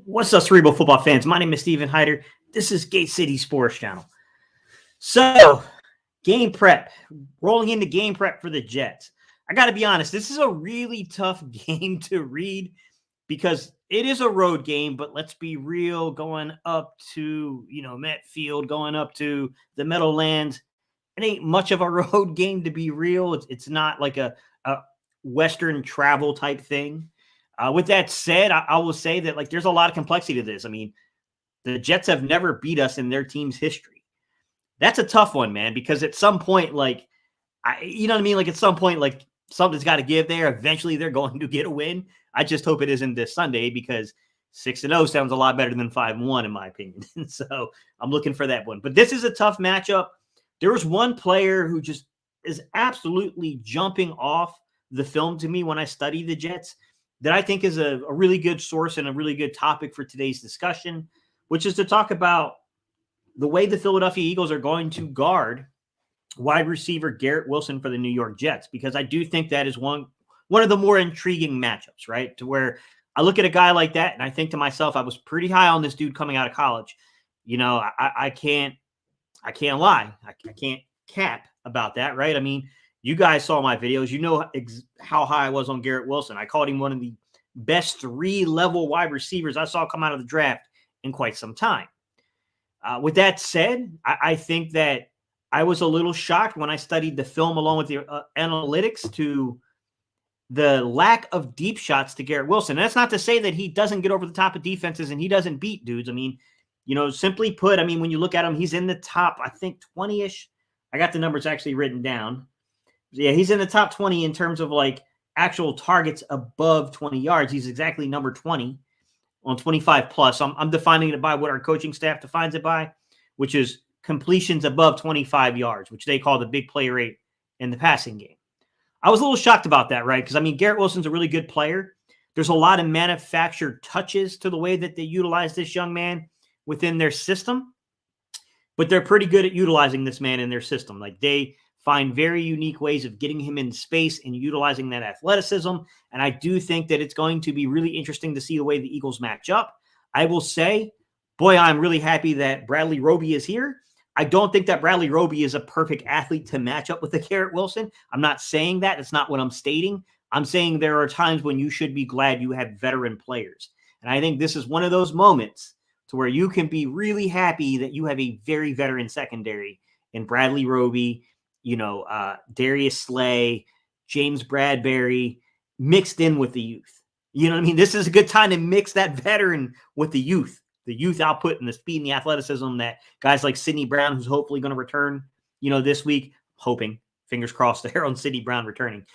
What's up, Cerebral football fans? My name is Steven Hyder. This is Gate City Sports Channel. So, game prep. Rolling into game prep for the Jets. I got to be honest, this is a really tough game to read because it is a road game, but let's be real, going up to, Met Field, going up to the Meadowlands, it ain't much of a road game to be real. It's not like a Western travel type thing. With that said, I will say that there's a lot of complexity to this. I mean, the Jets have never beat us in their team's history. That's a tough one, man, because at some point, you know what I mean? At some point, something's got to give there. Eventually, they're going to get a win. I just hope it isn't this Sunday because 6-0 sounds a lot better than 5-1 in my opinion. So I'm looking for that one. But this is a tough matchup. There was one player who just is absolutely jumping off the film to me when I study the Jets that I think is a really good source and a really good topic for today's discussion, which is to talk about the way the Philadelphia Eagles are going to guard wide receiver Garrett Wilson for the New York Jets, because I do think that is one of the more intriguing matchups, right? To where I look at a guy like that and I think to myself, I was pretty high on this dude coming out of college. I can't lie. I can't cap about that, right? I mean, you guys saw my videos. You know how high I was on Garrett Wilson. I called him one of the best 3-level wide receivers I saw come out of the draft in quite some time. With that said, I think that I was a little shocked when I studied the film along with the analytics to the lack of deep shots to Garrett Wilson. And that's not to say that he doesn't get over the top of defenses and he doesn't beat dudes. I mean, simply put, when you look at him, he's in the top, I think 20-ish. I got the numbers actually written down. Yeah, he's in the top 20 in terms of actual targets above 20 yards. He's exactly number 20 on 25 plus. I'm defining it by what our coaching staff defines it by, which is completions above 25 yards, which they call the big play rate in the passing game. I was a little shocked about that, right? Because, Garrett Wilson's a really good player. There's a lot of manufactured touches to the way that they utilize this young man within their system, but they're pretty good at utilizing this man in their system. They find very unique ways of getting him in space and utilizing that athleticism. And I do think that it's going to be really interesting to see the way the Eagles match up. I will say, boy, I'm really happy that Bradley Roby is here. I don't think that Bradley Roby is a perfect athlete to match up with the Garrett Wilson. I'm not saying that. It's not what I'm stating. I'm saying there are times when you should be glad you have veteran players. And I think this is one of those moments to where you can be really happy that you have a very veteran secondary in Bradley Roby, Darius Slay, James Bradbury, mixed in with the youth. You know what I mean? This is a good time to mix that veteran with the youth output and the speed and the athleticism that guys like Sidney Brown, who's hopefully going to return, this week, hoping, fingers crossed there on Sidney Brown returning.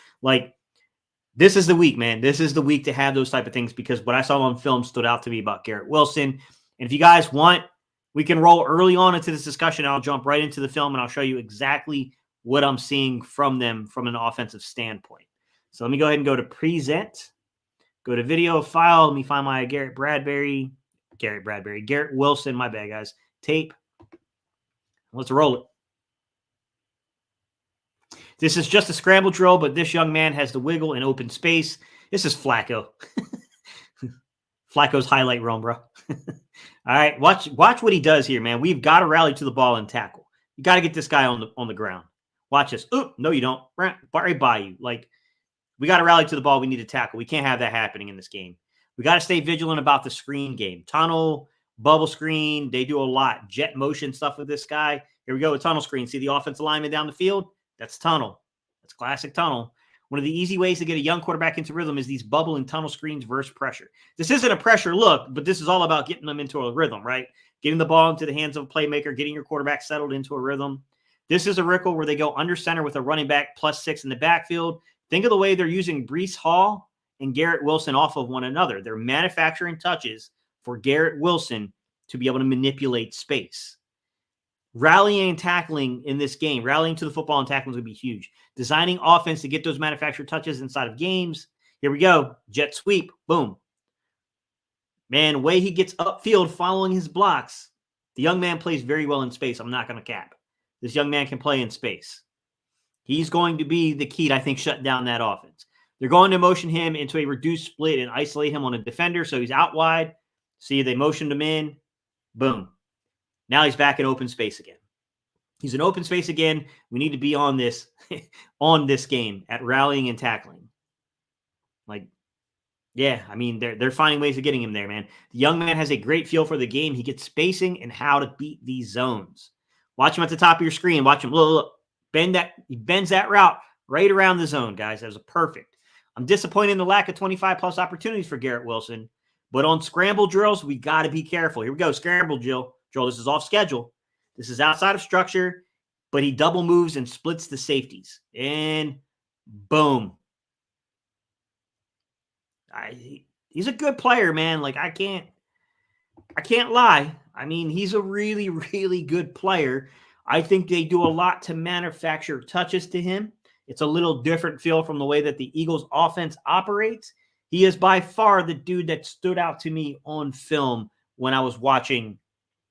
This is the week, man. This is the week to have those type of things because what I saw on film stood out to me about Garrett Wilson. And if you guys want, we can roll early on into this discussion. I'll jump right into the film and I'll show you exactly what I'm seeing from them from an offensive standpoint. So let me go ahead and go to present, go to video file. Let me find my Garrett Wilson, my bad guys, tape. Let's roll it. This is just a scramble drill, but this young man has the wiggle in open space. This is Flacco. Flacco's highlight reel, bro. All right, watch what he does here, man. We've got to rally to the ball and tackle. You got to get this guy on the ground. Watch this. Oop, no, you don't. Right by you. We got to rally to the ball. We need to tackle. We can't have that happening in this game. We got to stay vigilant about the screen game. Tunnel, bubble screen. They do a lot. Jet motion stuff with this guy. Here we go. A tunnel screen. See the offensive lineman down the field? That's tunnel. That's classic tunnel. One of the easy ways to get a young quarterback into rhythm is these bubble and tunnel screens versus pressure. This isn't a pressure look, but this is all about getting them into a rhythm, right? Getting the ball into the hands of a playmaker, getting your quarterback settled into a rhythm. This is a wrinkle where they go under center with a running back +6 in the backfield. Think of the way they're using Breece Hall and Garrett Wilson off of one another. They're manufacturing touches for Garrett Wilson to be able to manipulate space. Rallying and tackling in this game, rallying to the football and tackling would be huge. Designing offense to get those manufactured touches inside of games. Here we go. Jet sweep. Boom. Man, the way he gets upfield following his blocks, the young man plays very well in space. I'm not going to cap. This young man can play in space. He's going to be the key to, I think, shut down that offense. They're going to motion him into a reduced split and isolate him on a defender, so he's out wide. See, they motioned him in. Boom. Now he's back in open space again. He's in open space again. We need to be on this on this game at rallying and tackling. Like, yeah, I mean, they're finding ways of getting him there, man. The young man has a great feel for the game. He gets spacing and how to beat these zones. Watch him at the top of your screen. Watch him. Look. He bends that route right around the zone, guys. That was perfect. I'm disappointed in the lack of 25-plus opportunities for Garrett Wilson. But on scramble drills, we got to be careful. Here we go. Scramble drill. This is off schedule. This is outside of structure. But he double moves and splits the safeties. And boom. He's a good player, man. Like, I can't lie. I mean, he's a really, really good player. I think they do a lot to manufacture touches to him. It's a little different feel from the way that the Eagles offense operates. He is by far the dude that stood out to me on film when I was watching,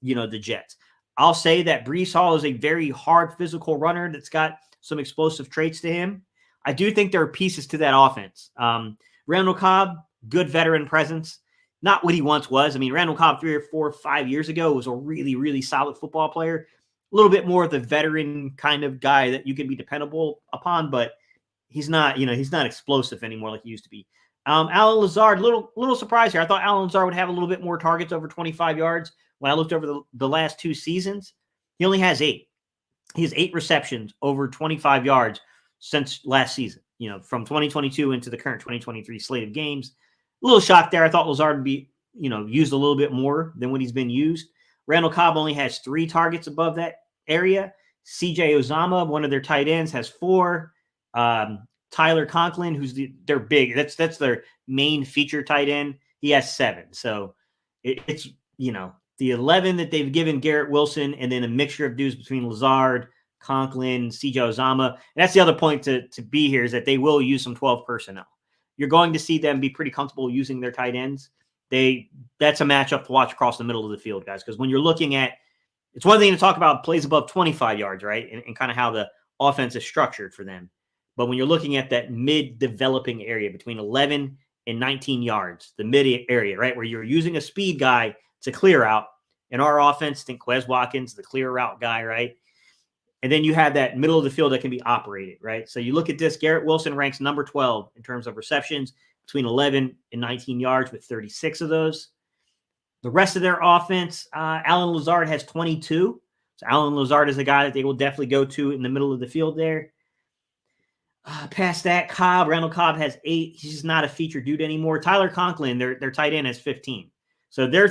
the Jets. I'll say that Breece Hall is a very hard physical runner that's got some explosive traits to him. I do think there are pieces to that offense. Randall Cobb, good veteran presence. Not what he once was. I mean, Randall Cobb 3 or 4 or 5 years ago was a really, really solid football player. A little bit more of the veteran kind of guy that you can be dependable upon, but he's not, he's not explosive anymore like he used to be. Allen Lazard, little surprise here. I thought Allen Lazard would have a little bit more targets over 25 yards. When I looked over the last 2 seasons, he only has 8. He has 8 receptions over 25 yards since last season, from 2022 into the current 2023 slate of games. A little shocked there. I thought Lazard would be, used a little bit more than what he's been used. Randall Cobb only has 3 targets above that area. CJ Uzomah, one of their tight ends, has 4. Tyler Conklin, who's they're big. That's their main feature tight end. He has 7. So it's the 11 that they've given Garrett Wilson, and then a mixture of dudes between Lazard, Conklin, CJ Uzomah. And that's the other point to be here is that they will use some 12 personnel. You're going to see them be pretty comfortable using their tight ends. That's a matchup to watch across the middle of the field, guys, because when you're looking at, it's one thing to talk about plays above 25 yards, right, and kind of how the offense is structured for them. But when you're looking at that mid-developing area between 11 and 19 yards, the mid area, right, where you're using a speed guy to clear out. In our offense, think Quez Watkins, the clear route guy, right? And then you have that middle of the field that can be operated, right? So you look at this, Garrett Wilson ranks number 12 in terms of receptions between 11 and 19 yards with 36 of those. The rest of their offense, Allen Lazard has 22. So Allen Lazard is a guy that they will definitely go to in the middle of the field there. Past that, Randall Cobb has 8. He's just not a featured dude anymore. Tyler Conklin, their tight end, has 15. So their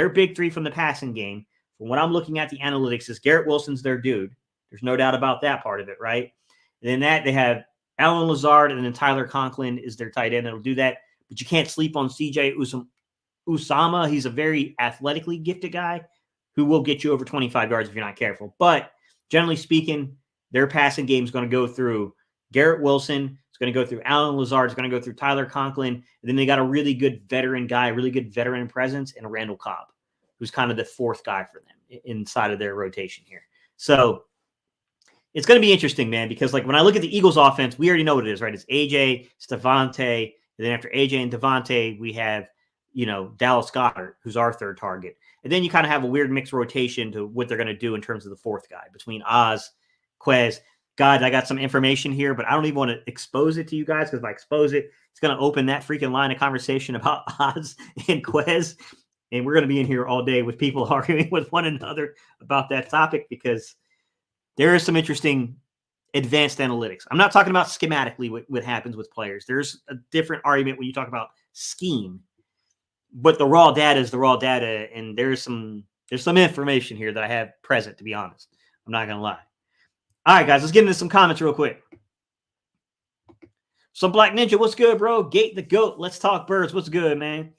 big 3 from the passing game. From what I'm looking at the analytics is Garrett Wilson's their dude. There's no doubt about that part of it, right? And then they have Allen Lazard, and then Tyler Conklin is their tight end that'll do that. But you can't sleep on CJ Uzomah. He's a very athletically gifted guy who will get you over 25 yards if you're not careful. But generally speaking, their passing game is going to go through Garrett Wilson. It's going to go through Allen Lazard. It's going to go through Tyler Conklin. And then they got a really good veteran guy, really good veteran presence, and Randall Cobb, who's kind of the 4th guy for them inside of their rotation here. So it's going to be interesting, man, because like when I look at the Eagles offense, we already know what it is, right? It's AJ, it's Devontae. And then after AJ and Devontae, we have, Dallas Goedert, who's our 3rd target. And then you kind of have a weird mixed rotation to what they're going to do in terms of the 4th guy between Oz, Quez. God, I got some information here, but I don't even want to expose it to you guys because if I expose it, it's going to open that freaking line of conversation about Oz and Quez. And we're going to be in here all day with people arguing with one another about that topic because there is some interesting advanced analytics. I'm not talking about schematically what happens with players. There's a different argument when you talk about scheme, but the raw data is the raw data, and there's some information here that I have present, to be honest. I'm not going to lie. All right, guys, let's get into some comments real quick. Some Black Ninja, what's good, bro? Gate the GOAT, let's talk birds. What's good, man?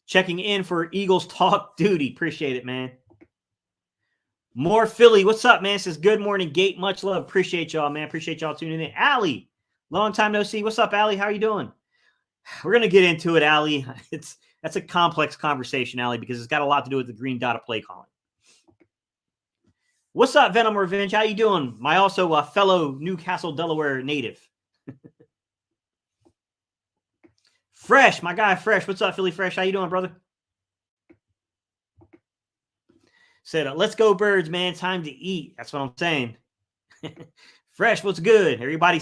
Checking in for Eagles Talk Duty. Appreciate it, man. More Philly, what's up, man? Says, good morning, Gate. Much love. Appreciate y'all, man. Appreciate y'all tuning in. Allie, long time no see. What's up, Allie? How are you doing? We're going to get into it, Allie. That's a complex conversation, Allie, because it's got a lot to do with the green dot of play calling. What's up, Venom Revenge? How you doing? My also fellow Newcastle, Delaware native. Fresh, my guy Fresh. What's up, Philly Fresh? How you doing, brother? Said, let's go Birds, man. Time to eat. That's what I'm saying. Fresh, what's good? Everybody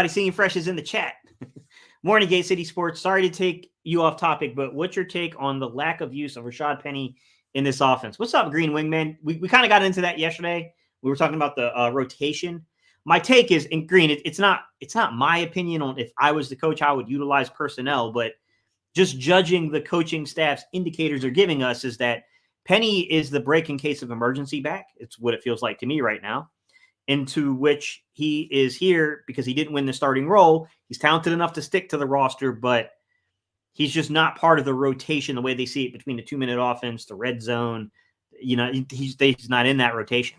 seeing Fresh is in the chat. Morning, Gate City Sports. Sorry to take you off topic, but what's your take on the lack of use of Rashad Penny in this offense? What's up, Green Wingman? We kind of got into that yesterday. We were talking about the rotation. My take is, in Green, it's not my opinion on if I was the coach, how I would utilize personnel, but just judging the coaching staff's indicators are giving us is that Penny is the break in case of emergency back. It's what it feels like to me right now. Into which he is here because he didn't win the starting role. He's talented enough to stick to the roster, but he's just not part of the rotation the way they see it between the 2-minute offense, the red zone. You know, he's not in that rotation.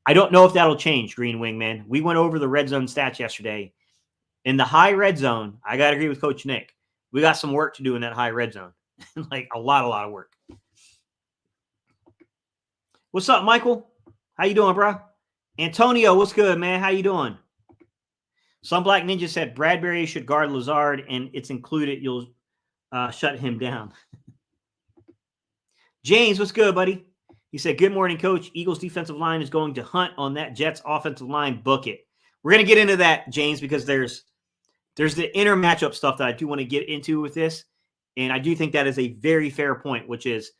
I don't know if that'll change, Green Wingman. We went over the red zone stats yesterday. In the high red zone, I got to agree with Coach Nick. We got some work to do in that high red zone. Like a lot of work. What's up, Michael? How you doing, bro? Antonio, what's good, man? How you doing? Some Black Ninja said Bradbury should guard Lazard, and it's included. You'll shut him down. James, what's good, buddy? He said, good morning, coach. Eagles defensive line is going to hunt on that Jets offensive line. Book it. We're going to get into that, James, because there's the inner matchup stuff that I do want to get into with this. And I do think that is a very fair point, which is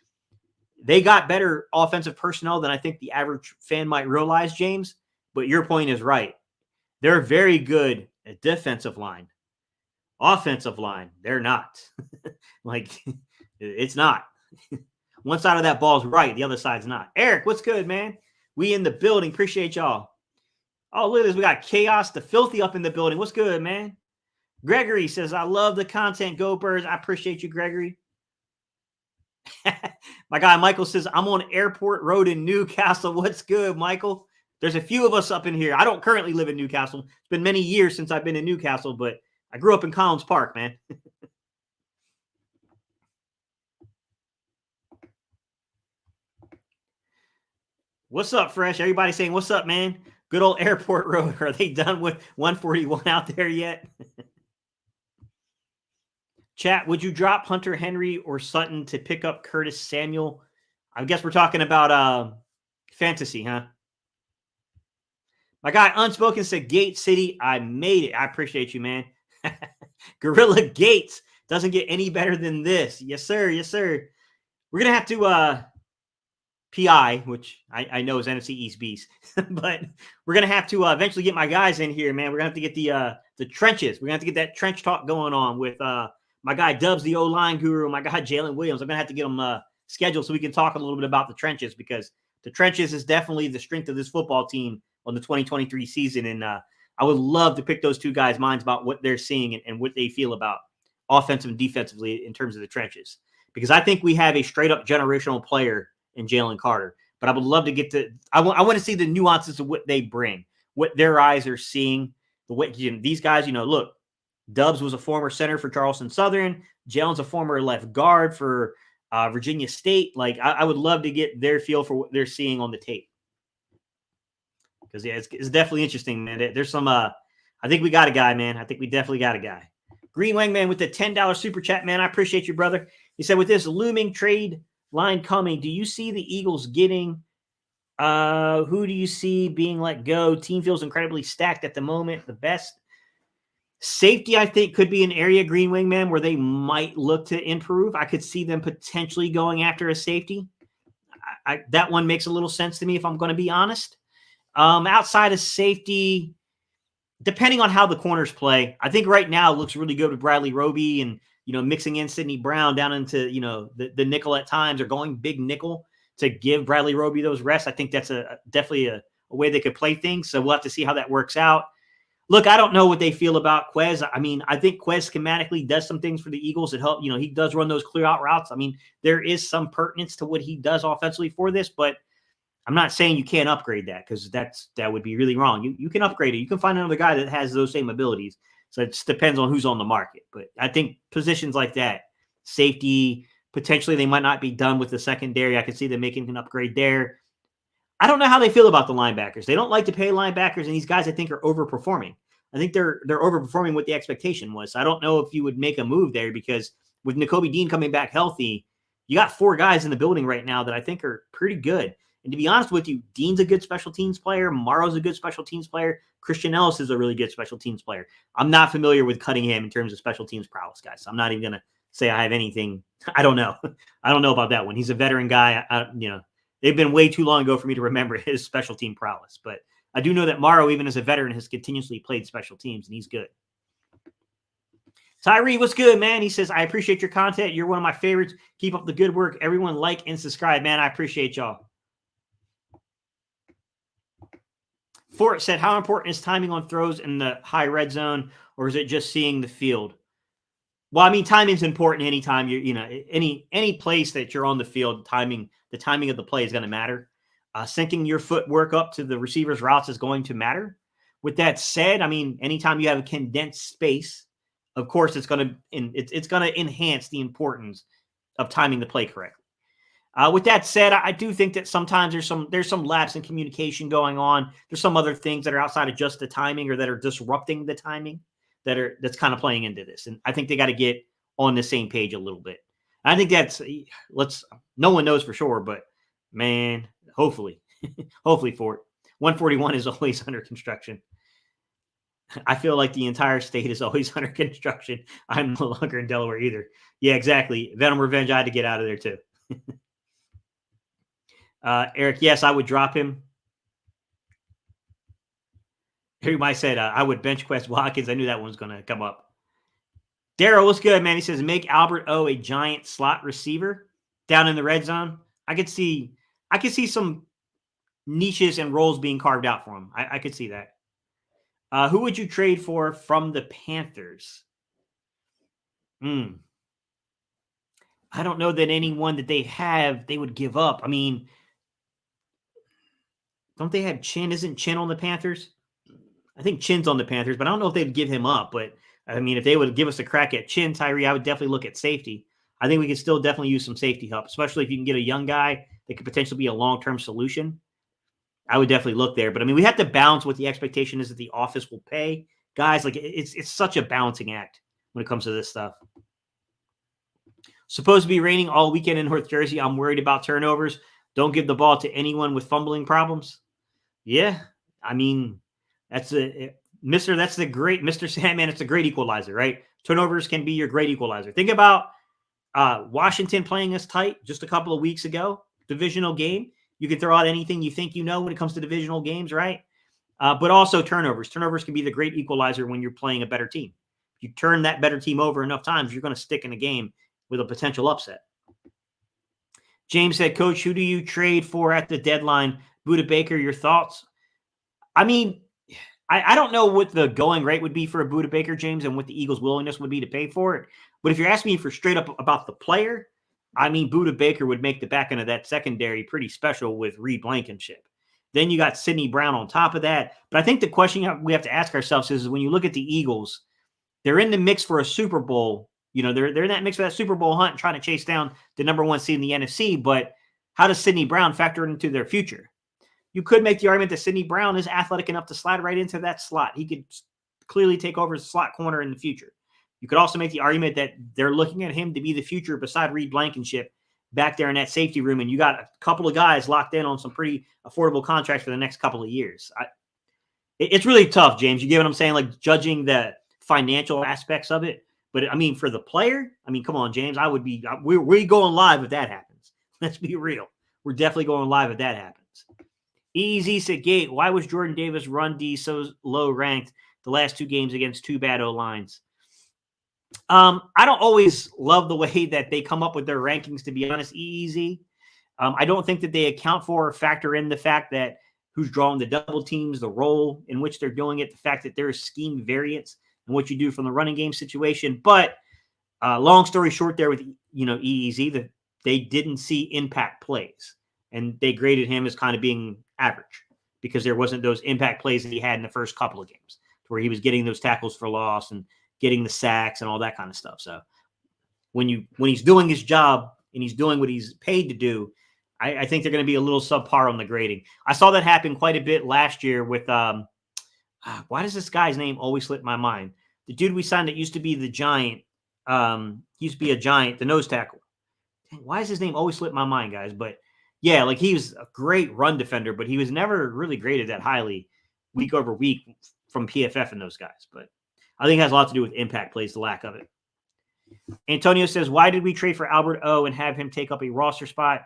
they got better offensive personnel than I think the average fan might realize, James. But your point is right. They're very good at defensive line. Offensive line, they're not. Like, it's not. One side of that ball is right. The other side's not. Eric, what's good, man? We in the building. Appreciate y'all. Oh, look at this. We got Chaos the Filthy up in the building. What's good, man? Gregory says, I love the content. Go Birds. I appreciate you, Gregory. My guy Michael says, I'm on Airport Road in Newcastle. What's good, Michael? There's a few of us up in here. I don't currently live in Newcastle. It's been many years since I've been in Newcastle, but I grew up in Collins Park, man. What's up, Fresh? Everybody saying, what's up, man? Good old Airport Road. Are they done with 141 out there yet? Chat, would you drop Hunter Henry or Sutton to pick up Curtis Samuel? I guess we're talking about fantasy, huh? My guy Unspoken said, Gate City, I made it. I appreciate you, man. Gorilla Gates doesn't get any better than this. Yes, sir. Yes, sir. We're going to have to PI, which I know is NFC East Beast, but we're going to have to eventually get my guys in here, man. We're going to have to get the trenches. We're going to have to get that trench talk going on with my guy Dubs, the O-line guru, my guy Jalen Williams. I'm going to have to get them scheduled so we can talk a little bit about the trenches, because the trenches is definitely the strength of this football team on the 2023 season. And I would love to pick those two guys' minds about what they're seeing and what they feel about offensive and defensively in terms of the trenches, because I think we have a straight up generational player in Jalen Carter. But I would love to get to I want to see the nuances of what they bring, what their eyes are seeing. The way these guys, look, Dubs was a former center for Charleston Southern. Jalen's a former left guard for Virginia State. Like, I would love to get their feel for what they're seeing on the tape. Because, yeah, it's definitely interesting, man. There's some I think we got a guy, man. I think we definitely got a guy. Green Wingman with the $10 super chat, man. I appreciate you, brother. He said, with this looming trade line coming, do you see the Eagles getting who do you see being let go? Team feels incredibly stacked at the moment. The best safety, I think, could be an area, Green Wingman, where they might look to improve. I could see them potentially going after a safety. That one makes a little sense to me, if I'm going to be honest. Outside of safety, depending on how the corners play, I think right now it looks really good with Bradley Roby and, mixing in Sidney Brown down into, the nickel at times, or going big nickel to give Bradley Roby those rests. I think that's definitely a way they could play things. So we'll have to see how that works out. Look, I don't know what they feel about Quez. I mean, I think Quez schematically does some things for the Eagles that help. He does run those clear out routes. I mean, there is some pertinence to what he does offensively for this, but I'm not saying you can't upgrade that, because that would be really wrong. You can upgrade it. You can find another guy that has those same abilities. So it just depends on who's on the market. But I think positions like that, safety, potentially they might not be done with the secondary. I could see them making an upgrade there. I don't know how they feel about the linebackers. They don't like to pay linebackers, and these guys I think are overperforming. I think they're overperforming what the expectation was. So I don't know if you would make a move there because with Nakobe Dean coming back healthy, you got 4 guys in the building right now that I think are pretty good. And to be honest with you, Dean's a good special teams player. Morrow's a good special teams player. Christian Ellis is a really good special teams player. I'm not familiar with Cunningham in terms of special teams prowess, guys. So I'm not even going to say I have anything. I don't know. I don't know about that one. He's a veteran guy. They've been way too long ago for me to remember his special team prowess. But I do know that Morrow, even as a veteran, has continuously played special teams, and he's good. Tyree, what's good, man? He says, I appreciate your content. You're one of my favorites. Keep up the good work. Everyone like and subscribe, man. I appreciate y'all. Fort said, how important is timing on throws in the high red zone, or is it just seeing the field? Well, I mean, timing's important anytime any place that you're on the field, the timing of the play is going to matter. Syncing your footwork up to the receiver's routes is going to matter. With that said, I mean, anytime you have a condensed space, of course, it's going to enhance the importance of timing the play correctly. With that said, I do think that sometimes there's some lapse in communication going on. There's some other things that are outside of just the timing or that are disrupting the timing that's kind of playing into this. And I think they got to get on the same page a little bit. I think no one knows for sure, but man, hopefully for it. 141 is always under construction. I feel like the entire state is always under construction. I'm no longer in Delaware either. Yeah, exactly. Venom Revenge, I had to get out of there too. Eric, yes, I would drop him. Everybody said I would bench Quest Watkins. I knew that one was going to come up. Daryl, what's good, man? He says, make Albert O a giant slot receiver down in the red zone. I could see some niches and roles being carved out for him. I could see that. Who would you trade for from the Panthers? I don't know that anyone that they would give up. I mean, don't they have Chin? Isn't Chin on the Panthers? I think Chin's on the Panthers, but I don't know if they'd give him up. But, I mean, if they would give us a crack at Chin, Tyree, I would definitely look at safety. I think we could still definitely use some safety help, especially if you can get a young guy that could potentially be a long-term solution. I would definitely look there. But, I mean, we have to balance what the expectation is that the office will pay. Guys, like, it's such a balancing act when it comes to this stuff. Supposed to be raining all weekend in North Jersey. I'm worried about turnovers. Don't give the ball to anyone with fumbling problems. Yeah, I mean, that's the great Mr. Sandman. It's a great equalizer, right? Turnovers can be your great equalizer. Think about Washington playing us tight just a couple of weeks ago, divisional game. You can throw out anything you think you know when it comes to divisional games, right? But also turnovers. Turnovers can be the great equalizer when you're playing a better team. If you turn that better team over enough times, you're going to stick in a game with a potential upset. James said, Coach, who do you trade for at the deadline? Budda Baker, your thoughts? I mean, I don't know what the going rate would be for a Budda Baker, James, and what the Eagles' willingness would be to pay for it. But if you're asking me for straight up about the player, I mean, Budda Baker would make the back end of that secondary pretty special with Reed Blankenship. Then you got Sidney Brown on top of that. But I think the question we have to ask ourselves is when you look at the Eagles, they're in the mix for a Super Bowl. You know, they're in that mix for that Super Bowl hunt, trying to chase down the number 1 seed in the NFC. But how does Sidney Brown factor into their future? You could make the argument that Sidney Brown is athletic enough to slide right into that slot. He could clearly take over as a slot corner in the future. You could also make the argument that they're looking at him to be the future beside Reed Blankenship back there in that safety room, and you got a couple of guys locked in on some pretty affordable contracts for the next couple of years. It's really tough, James. You get what I'm saying? Like judging the financial aspects of it. But, I mean, for the player, I mean, come on, James. We're going live if that happens. Let's be real. We're definitely going live if that happens. Easy said, Gate, why was Jordan Davis' run D so low ranked the last 2 games against 2 bad O-lines? I don't always love the way that they come up with their rankings, to be honest, Easy. I don't think that they account for or factor in the fact that who's drawing the double teams, the role in which they're doing it, the fact that there is scheme variance and what you do from the running game situation. But long story short there with, EEZ, that they didn't see impact plays. And they graded him as kind of being average because there wasn't those impact plays that he had in the first couple of games where he was getting those tackles for loss and getting the sacks and all that kind of stuff. So when he's doing his job and he's doing what he's paid to do, I think they're going to be a little subpar on the grading. I saw that happen quite a bit last year with why does this guy's name always slip my mind? The dude we signed that used to be the giant, he used to be a giant, the nose tackle. Dang, why does his name always slip my mind, guys? But yeah, like he was a great run defender, but he was never really graded that highly week over week from PFF and those guys. But I think it has a lot to do with impact plays, the lack of it. Antonio says, why did we trade for Albert O and have him take up a roster spot?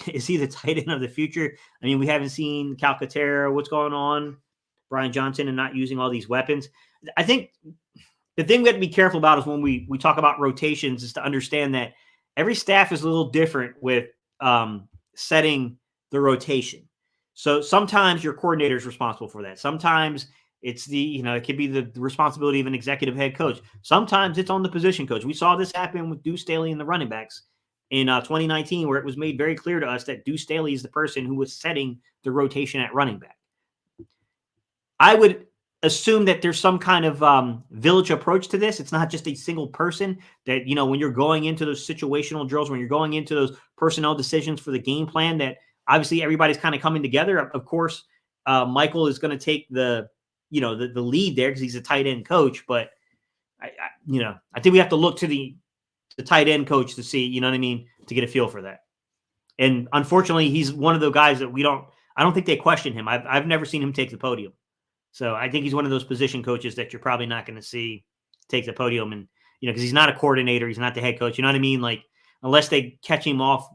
Is he the tight end of the future? I mean, we haven't seen Calcaterra, what's going on, Brian Johnson, and not using all these weapons. I think the thing we have to be careful about is when we talk about rotations is to understand that every staff is a little different with setting the rotation. So sometimes your coordinator is responsible for that. Sometimes it's it could be the responsibility of an executive head coach. Sometimes it's on the position coach. We saw this happen with Deuce Staley and the running backs in 2019, where it was made very clear to us that Deuce Staley is the person who was setting the rotation at running back. I would assume that there's some kind of village approach to this. It's not just a single person that, when you're going into those situational drills, when you're going into those personnel decisions for the game plan, that obviously everybody's kind of coming together. Of course, Michael is going to take the lead there because he's a tight end coach. But I think we have to look to the tight end coach to see, to get a feel for that. And unfortunately, he's one of the guys that I don't think they question him. I've never seen him take the podium. So I think he's one of those position coaches that you're probably not going to see take the podium, and because he's not a coordinator, he's not the head coach. You know what I mean? Like, unless they catch him off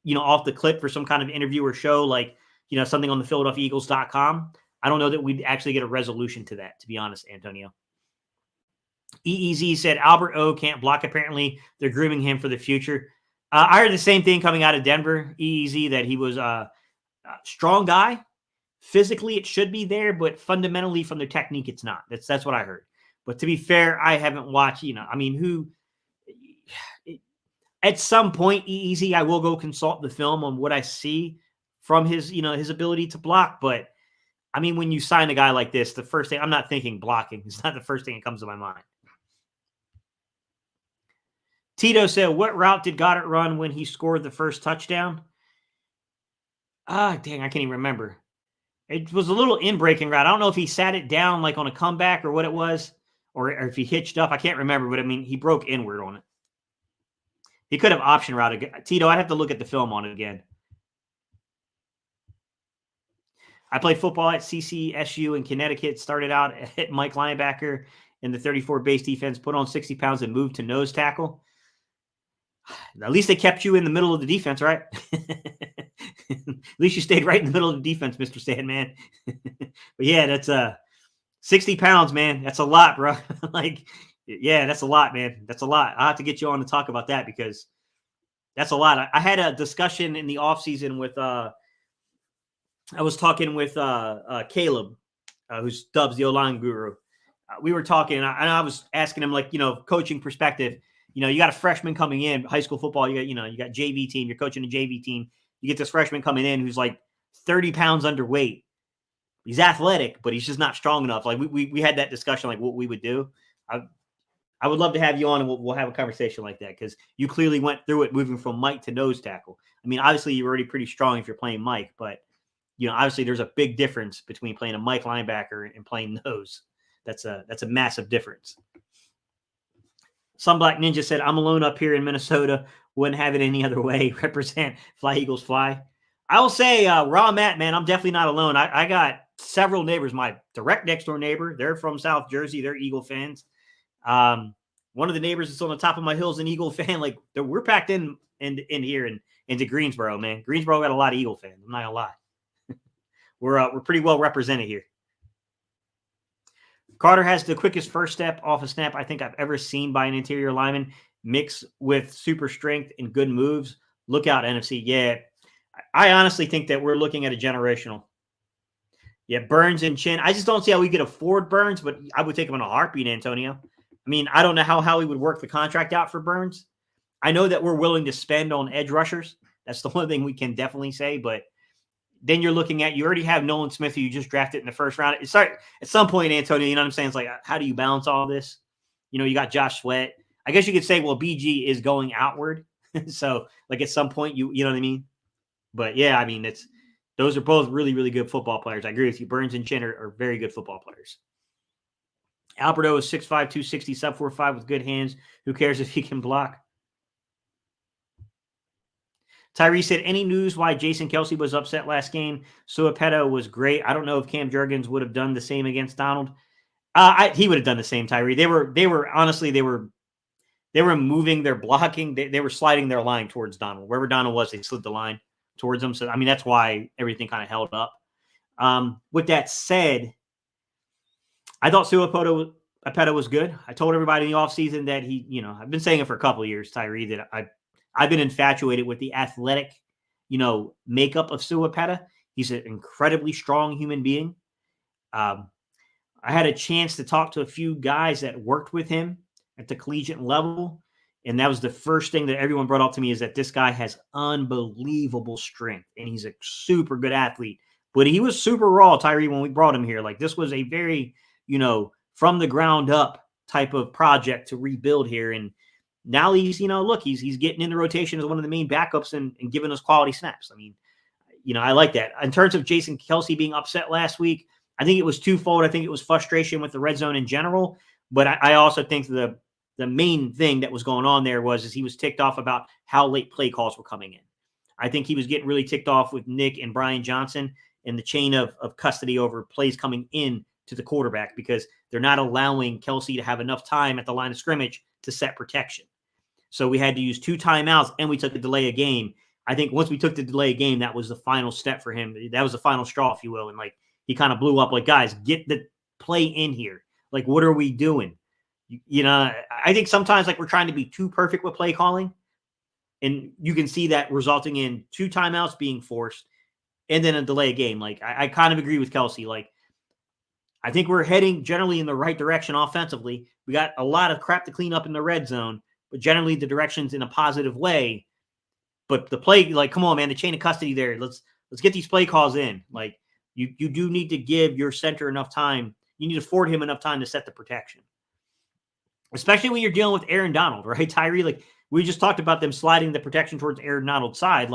the clip for some kind of interview or show, like something on the PhiladelphiaEagles.com. I don't know that we'd actually get a resolution to that, to be honest, Antonio. EEZ said Albert O can't block. Apparently, they're grooming him for the future. I heard the same thing coming out of Denver. EEZ, that he was a strong guy. Physically, it should be there, but fundamentally from the technique, it's not. That's what I heard. But to be fair, I haven't watched, at some point, easy, I will go consult the film on what I see from his ability to block. But I mean, when you sign a guy like this, the first thing, I'm not thinking blocking. It's not the first thing that comes to my mind. Tito said, what route did Goddard run when he scored the first touchdown? Dang, I can't even remember. It was a little in-breaking route. I don't know if he sat it down like on a comeback or what it was, or if he hitched up. I can't remember, but I mean, he broke inward on it. He could have option routed. Tito, I'd have to look at the film on it again. I played football at CCSU in Connecticut, started out at Mike linebacker in the 34 base defense, put on 60 pounds and moved to nose tackle. At least they kept you in the middle of the defense, right? At least you stayed right in the middle of the defense, Mr. Sandman. But yeah, that's 60 pounds, man. That's a lot, bro. That's a lot, man. That's a lot. I'll have to get you on to talk about that because that's a lot. I had a discussion in the offseason with I was talking with Caleb, who's Dubs, the O-line guru. We were talking, and I was asking him, coaching perspective. You got a freshman coming in, high school football. You got JV team. You're coaching a JV team. You get this freshman coming in who's like 30 pounds underweight. He's athletic, but he's just not strong enough. Like we had that discussion, like what we would do. I would love to have you on, and we'll have a conversation like that because you clearly went through it, moving from Mike to nose tackle. I mean, obviously you're already pretty strong if you're playing Mike, but obviously there's a big difference between playing a Mike linebacker and playing nose. That's a massive difference. Some Black Ninja said, I'm alone up here in Minnesota. Wouldn't have it any other way. Represent Fly Eagles Fly. I will say, where I'm at, man, I'm definitely not alone. I got several neighbors. My direct next door neighbor, they're from South Jersey. They're Eagle fans. One of the neighbors that's on the top of my hill is an Eagle fan. Like, we're packed in here into Greensboro, man. Greensboro got a lot of Eagle fans. I'm not gonna lie. We're pretty well represented here. Carter has the quickest first step off a snap I think I've ever seen by an interior lineman, mixed with super strength and good moves. Look out, NFC. Yeah, I honestly think that we're looking at a generational. Yeah, Burns and Chin. I just don't see how we could afford Burns, but I would take him in a heartbeat, Antonio. I mean, I don't know how he would work the contract out for Burns. I know that we're willing to spend on edge rushers. That's the one thing we can definitely say, but then you're looking at, you already have Nolan Smith, who you just drafted in the first round. It's like, at some point, Antonio, you know what I'm saying? It's like, how do you balance all this? You got Josh Sweat. I guess you could say, well, BG is going outward. So, like, at some point, you know what I mean? But, yeah, I mean, Those are both really, really good football players. I agree with you. Burns and Chin are very good football players. Alberto is 6'5", 260, sub 4'5" with good hands. Who cares if he can block? Tyree said, any news why Jason Kelsey was upset last game? Suapeta was great. I don't know if Cam Jurgens would have done the same against Donald. He would have done the same, Tyree. They were honestly, they were moving their blocking. They were sliding their line towards Donald. Wherever Donald was, they slid the line towards him. So, I mean, that's why everything kind of held up. With that said, I thought Suapeta was good. I told everybody in the offseason that I've been saying it for a couple of years, Tyree, that I've been infatuated with the athletic, makeup of Suapeta. He's an incredibly strong human being. I had a chance to talk to a few guys that worked with him at the collegiate level, and that was the first thing that everyone brought up to me is that this guy has unbelievable strength, and he's a super good athlete. But he was super raw, Tyree, when we brought him here. Like, this was a very, from the ground up type of project to rebuild here. And now he's, he's getting in the rotation as one of the main backups and giving us quality snaps. I mean, I like that. In terms of Jason Kelsey being upset last week, I think it was twofold. I think it was frustration with the red zone in general, but I also think the main thing that was going on there was he was ticked off about how late play calls were coming in. I think he was getting really ticked off with Nick and Brian Johnson and the chain of custody over plays coming in to the quarterback because they're not allowing Kelsey to have enough time at the line of scrimmage to set protection. So we had to use 2 timeouts and we took a delay of game. I think once we took the delay of game, that was the final step for him. That was the final straw, if you will. And he kind of blew up like, guys, get the play in here. Like, what are we doing? I think sometimes we're trying to be too perfect with play calling. And you can see that resulting in 2 timeouts being forced and then a delay of game. I kind of agree with Kelsey. I think we're heading generally in the right direction offensively. We got a lot of crap to clean up in the red zone, but generally the direction's in a positive way. But the play, come on, man, the chain of custody there. Let's get these play calls in. You do need to give your center enough time. You need to afford him enough time to set the protection. Especially when you're dealing with Aaron Donald, right, Tyree? We just talked about them sliding the protection towards Aaron Donald's side.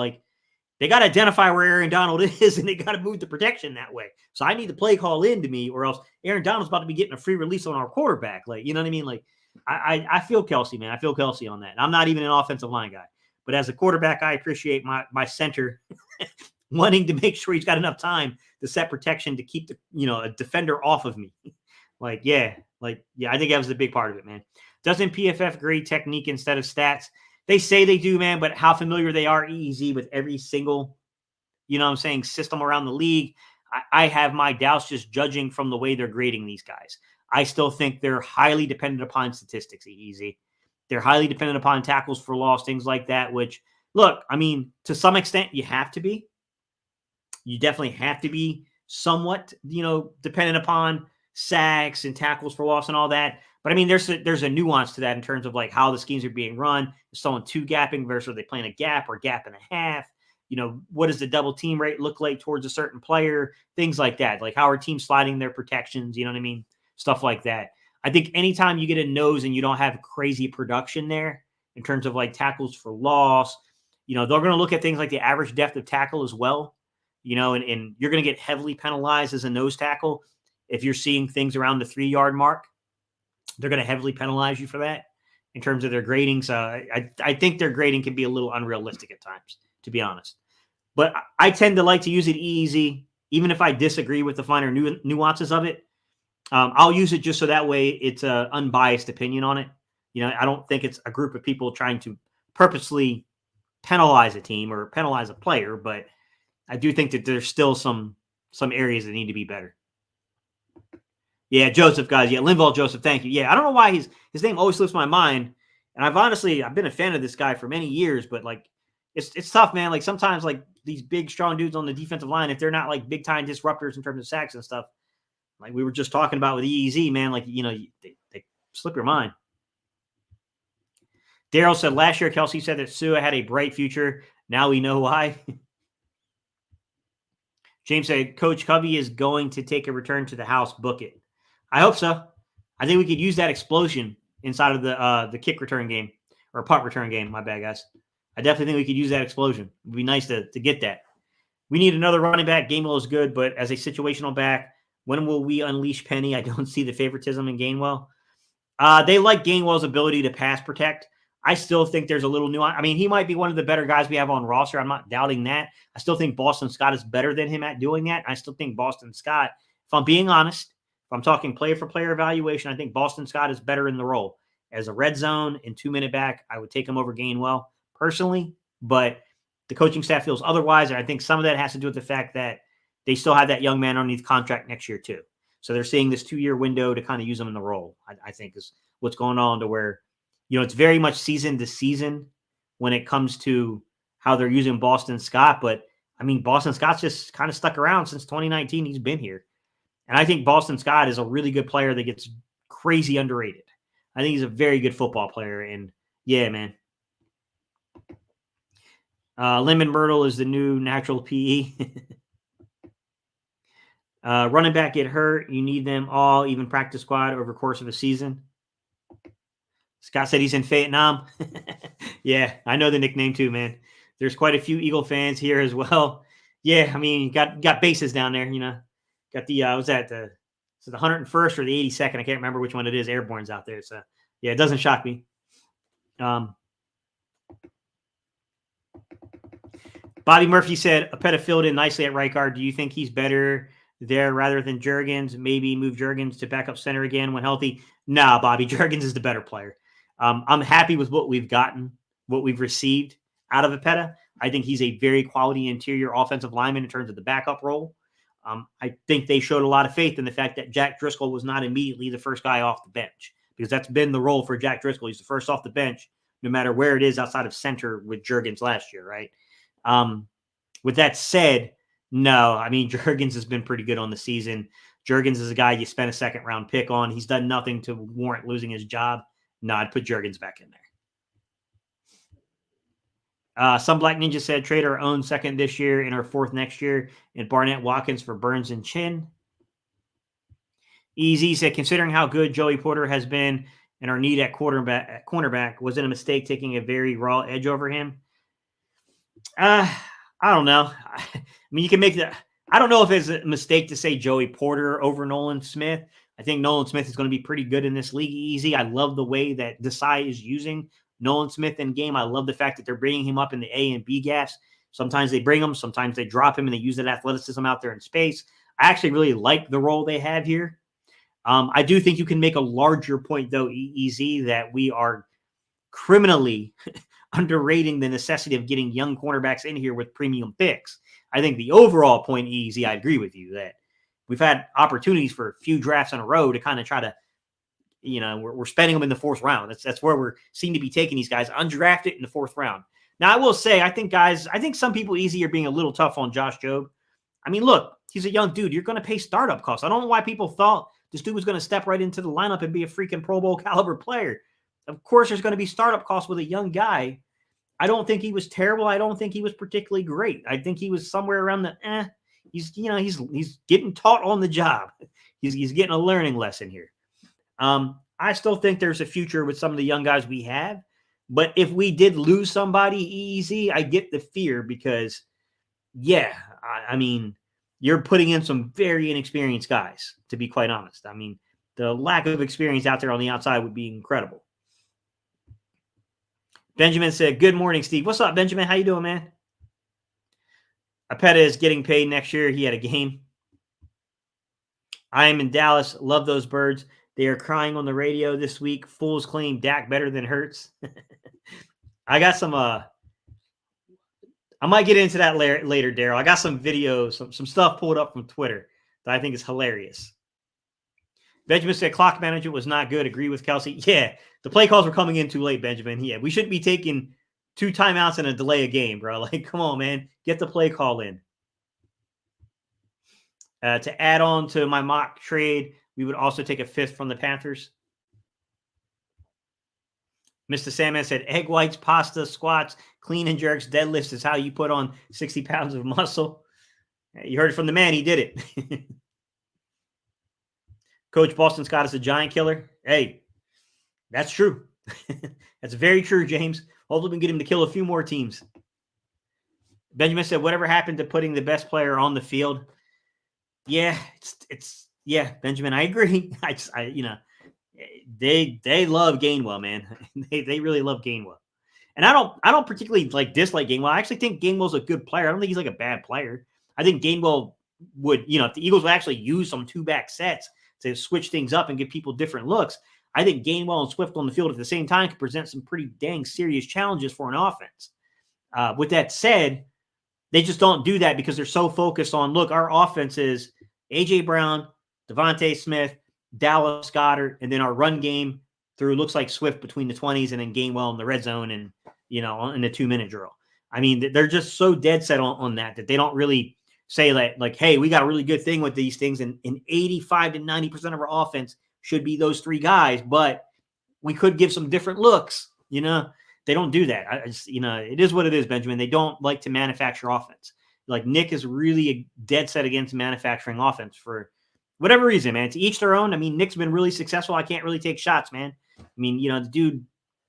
They got to identify where Aaron Donald is, and they got to move the protection that way. So I need the play call into me, or else Aaron Donald's about to be getting a free release on our quarterback. You know what I mean? I feel Kelsey, man. I feel Kelsey on that. And I'm not even an offensive line guy. But as a quarterback, I appreciate my center wanting to make sure he's got enough time to set protection to keep a defender off of me. I think that was a big part of it, man. Doesn't PFF grade technique instead of stats? They say they do, man, but how familiar they are EZ with every single, system around the league. I have my doubts just judging from the way they're grading these guys. I still think they're highly dependent upon statistics, EZ. They're highly dependent upon tackles for loss, things like that, which, look, I mean, to some extent, you have to be. You definitely have to be somewhat, dependent upon sacks and tackles for loss and all that. But I mean, there's a nuance to that in terms of how the schemes are being run. Is someone 2-gapping versus are they playing a gap or gap and a half? What does the double team rate look like towards a certain player? Things like that. How are teams sliding their protections? You know what I mean? Stuff like that. I think anytime you get a nose and you don't have crazy production there in terms of tackles for loss, they're going to look at things like the average depth of tackle as well. And you're going to get heavily penalized as a nose tackle if you're seeing things around the 3-yard mark. They're going to heavily penalize you for that in terms of their grading. So I think their grading can be a little unrealistic at times, to be honest. But I tend to like to use it easy, even if I disagree with the finer nuances of it. I'll use it just so that way it's an unbiased opinion on it. I don't think it's a group of people trying to purposely penalize a team or penalize a player, but I do think that there's still some areas that need to be better. Yeah, Joseph, guys. Yeah, Linval Joseph, thank you. Yeah, I don't know why his name always slips my mind. And I've been a fan of this guy for many years, but it's tough, man. Sometimes these big, strong dudes on the defensive line, if they're not big time disruptors in terms of sacks and stuff, we were just talking about with EEZ, man, they slip your mind. Daryl said last year, Kelsey said that Sua had a bright future. Now we know why. James said, Coach Covey is going to take a return to the house. Book it. I hope so. I think we could use that explosion inside of the kick return game or punt return game. My bad, guys. I definitely think we could use that explosion. It'd be nice to get that. We need another running back. Gainwell is good, but as a situational back, when will we unleash Penny? I don't see the favoritism in Gainwell. They like Gainwell's ability to pass protect. I still think there's a little nuance. I mean, he might be one of the better guys we have on roster. I'm not doubting that. I still think Boston Scott is better than him at doing that. I still think Boston Scott, if I'm being honest, if I'm talking player for player evaluation, I think Boston Scott is better in the role. As a red zone and 2-minute back, I would take him over Gainwell personally, but the coaching staff feels otherwise. And I think some of that has to do with the fact that they still have that young man underneath contract next year too. So they're seeing this 2-year window to kind of use him in the role, I think is what's going on, to where, it's very much season to season when it comes to how they're using Boston Scott. But I mean, Boston Scott's just kind of stuck around since 2019. He's been here. And I think Boston Scott is a really good player that gets crazy underrated. I think he's a very good football player. And yeah, man. Lemon Myrtle is the new natural PE. Running back get hurt. You need them all, even practice squad, over the course of a season. Scott said he's in Vietnam. Yeah, I know the nickname too, man. There's quite a few Eagle fans here as well. Yeah, I mean, you got bases down there, Got the, was that the 101st or the 82nd? I can't remember which one it is. Airborne's out there. So, yeah, it doesn't shock me. Bobby Murphy said, Apeta filled in nicely at right guard. Do you think he's better there rather than Juergens? Maybe move Juergens to backup center again when healthy? Nah, Bobby, Juergens is the better player. I'm happy with what we've gotten, what we've received out of Apeta. I think he's a very quality interior offensive lineman in terms of the backup role. I think they showed a lot of faith in the fact that Jack Driscoll was not immediately the first guy off the bench, because that's been the role for Jack Driscoll. He's the first off the bench, no matter where it is outside of center with Juergens last year, right? With that said, no, I mean, Juergens has been pretty good on the season. Juergens is a guy you spent a second-round pick on. He's done nothing to warrant losing his job. No, I'd put Juergens back in there. Some Black Ninja said trade our own second this year and our fourth next year, and Barnett Watkins for Burns and Chin. Easy said, considering how good Joey Porter has been and our need at cornerback, was it a mistake taking a very raw edge over him? I don't know. I mean, you can make that. I don't know if it's a mistake to say Joey Porter over Nolan Smith. I think Nolan Smith is going to be pretty good in this league. Easy. I love the way that Desai is using Nolan Smith in game. I love the fact that they're bringing him up in the A and B gaps. Sometimes they bring him, sometimes they drop him, and they use that athleticism out there in space. I actually really like the role they have here. I do think you can make a larger point, though, EZ, that we are criminally underrating the necessity of getting young cornerbacks in here with premium picks. I think the overall point, EZ, I agree with you that we've had opportunities for a few drafts in a row to kind of try to, we're spending them in the fourth round. That's where we're seem to be taking these guys undrafted in the fourth round. Now, I will say, I think some people EZ are being a little tough on Josh Jobe. I mean, look, he's a young dude. You're going to pay startup costs. I don't know why people thought this dude was going to step right into the lineup and be a freaking Pro Bowl caliber player. Of course, there's going to be startup costs with a young guy. I don't think he was terrible. I don't think he was particularly great. I think he was somewhere around the He's getting taught on the job. He's getting a learning lesson here. I still think there's a future with some of the young guys we have. But if we did lose somebody easy, I get the fear because, I mean, you're putting in some very inexperienced guys, to be quite honest. I mean, the lack of experience out there on the outside would be incredible. Benjamin said, good morning, Steve. What's up, Benjamin? How you doing, man? Apeta is getting paid next year. He had a game. I am in Dallas. Love those birds. They are crying on the radio this week. Fools claim Dak better than Hurts. I got some I might get into that later, Daryl. I got some videos, some stuff pulled up from Twitter that I think is hilarious. Benjamin said clock management was not good. Agree with Kelsey. Yeah, the play calls were coming in too late, Benjamin. Yeah, we shouldn't be taking 2 timeouts and a delay a game, bro. Like, come on, man. Get the play call in. To add on to my mock trade, we would also take a 5th from the Panthers. Mr. Sandman said, egg whites, pasta, squats, clean and jerks, deadlifts is how you put on 60 pounds of muscle. You heard it from the man. He did it. Coach Boston Scott is a giant killer. Hey, that's true. That's very true, James. Hopefully we can get him to kill a few more teams. Benjamin said, whatever happened to putting the best player on the field? Yeah, yeah, Benjamin, I agree. They love Gainwell, man. they really love Gainwell. And I don't particularly like dislike Gainwell. I actually think Gainwell's a good player. I don't think he's like a bad player. I think Gainwell would, if the Eagles would actually use some two-back sets to switch things up and give people different looks, I think Gainwell and Swift on the field at the same time could present some pretty dang serious challenges for an offense. With that said, they just don't do that because they're so focused on, look, our offense is A.J. Brown, Devontae Smith, Dallas Goedert, and then our run game through looks like Swift between the 20s and then Gainwell in the red zone and, in the 2-minute drill. I mean, they're just so dead set on that they don't really say like, hey, we got a really good thing with these things. And 85 to 90% of our offense should be those three guys, but we could give some different looks, They don't do that. It is what it is, Benjamin. They don't like to manufacture offense. Like Nick is really a dead set against manufacturing offense for whatever reason, man. To each their own. I mean, Nick's been really successful. I can't really take shots, man. I mean, the dude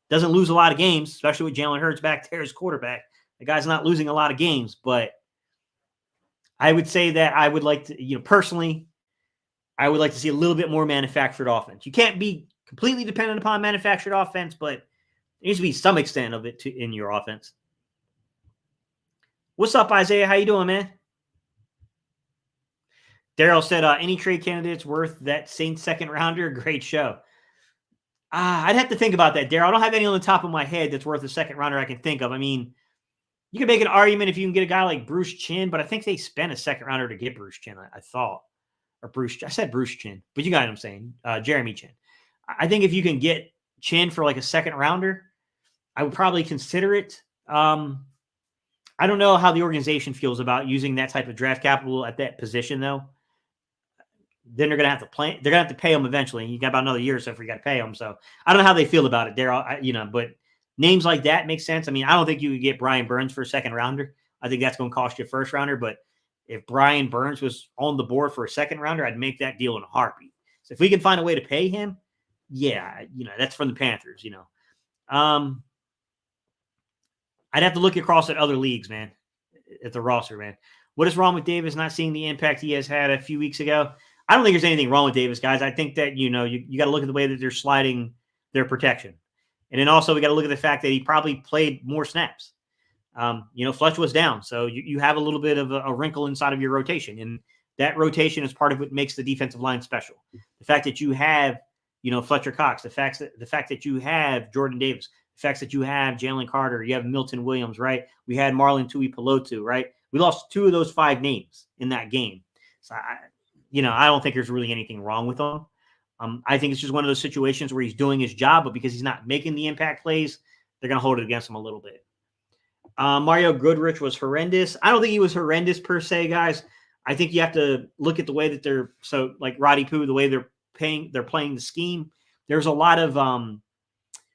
doesn't lose a lot of games, especially with Jalen Hurts back there as quarterback. The guy's not losing a lot of games, but I would say that I would like to, personally, I would like to see a little bit more manufactured offense. You can't be completely dependent upon manufactured offense, but there needs to be some extent of it in your offense. What's up, Isaiah? How you doing, man? Daryl said, any trade candidates worth that Saints second rounder? Great show. I'd have to think about that, Daryl. I don't have any on the top of my head that's worth a second rounder I can think of. I mean, you can make an argument if you can get a guy like Bruce Chin, but I think they spent a second rounder to get Bruce Chin, I thought. Or I said Bruce Chin, but you got what I'm saying. Jeremy Chin. I think if you can get Chin for like a second rounder, I would probably consider it. I don't know how the organization feels about using that type of draft capital at that position, though. Then they're going to have to play. They're going to have to pay them eventually. You got about another year or so if you got to pay them. So I don't know how they feel about it, Daryl. But names like that make sense. I mean, I don't think you could get Brian Burns for a second rounder. I think that's going to cost you a first rounder. But if Brian Burns was on the board for a second rounder, I'd make that deal in a heartbeat. So if we can find a way to pay him, yeah, that's from the Panthers. I'd have to look across at other leagues, man, at the roster, man. What is wrong with Davis not seeing the impact he has had a few weeks ago? I don't think there's anything wrong with Davis, guys. I think that, you got to look at the way that they're sliding their protection. And then also we got to look at the fact that he probably played more snaps. Fletch was down. So you have a little bit of a wrinkle inside of your rotation. And that rotation is part of what makes the defensive line special. The fact that you have, Fletcher Cox, the fact that you have Jordan Davis, the fact that you have Jalen Carter, you have Milton Williams, right? We had Marlon Tuipulotu, right? We lost 2 of those 5 names in that game. So, I don't think there's really anything wrong with him. I think it's just one of those situations where he's doing his job, but because he's not making the impact plays, they're going to hold it against him a little bit. Mario Goodrich was horrendous. I don't think he was horrendous per se, guys. I think you have to look at the way that they're – so like Roddy Poo, the way they're playing the scheme. There's a lot of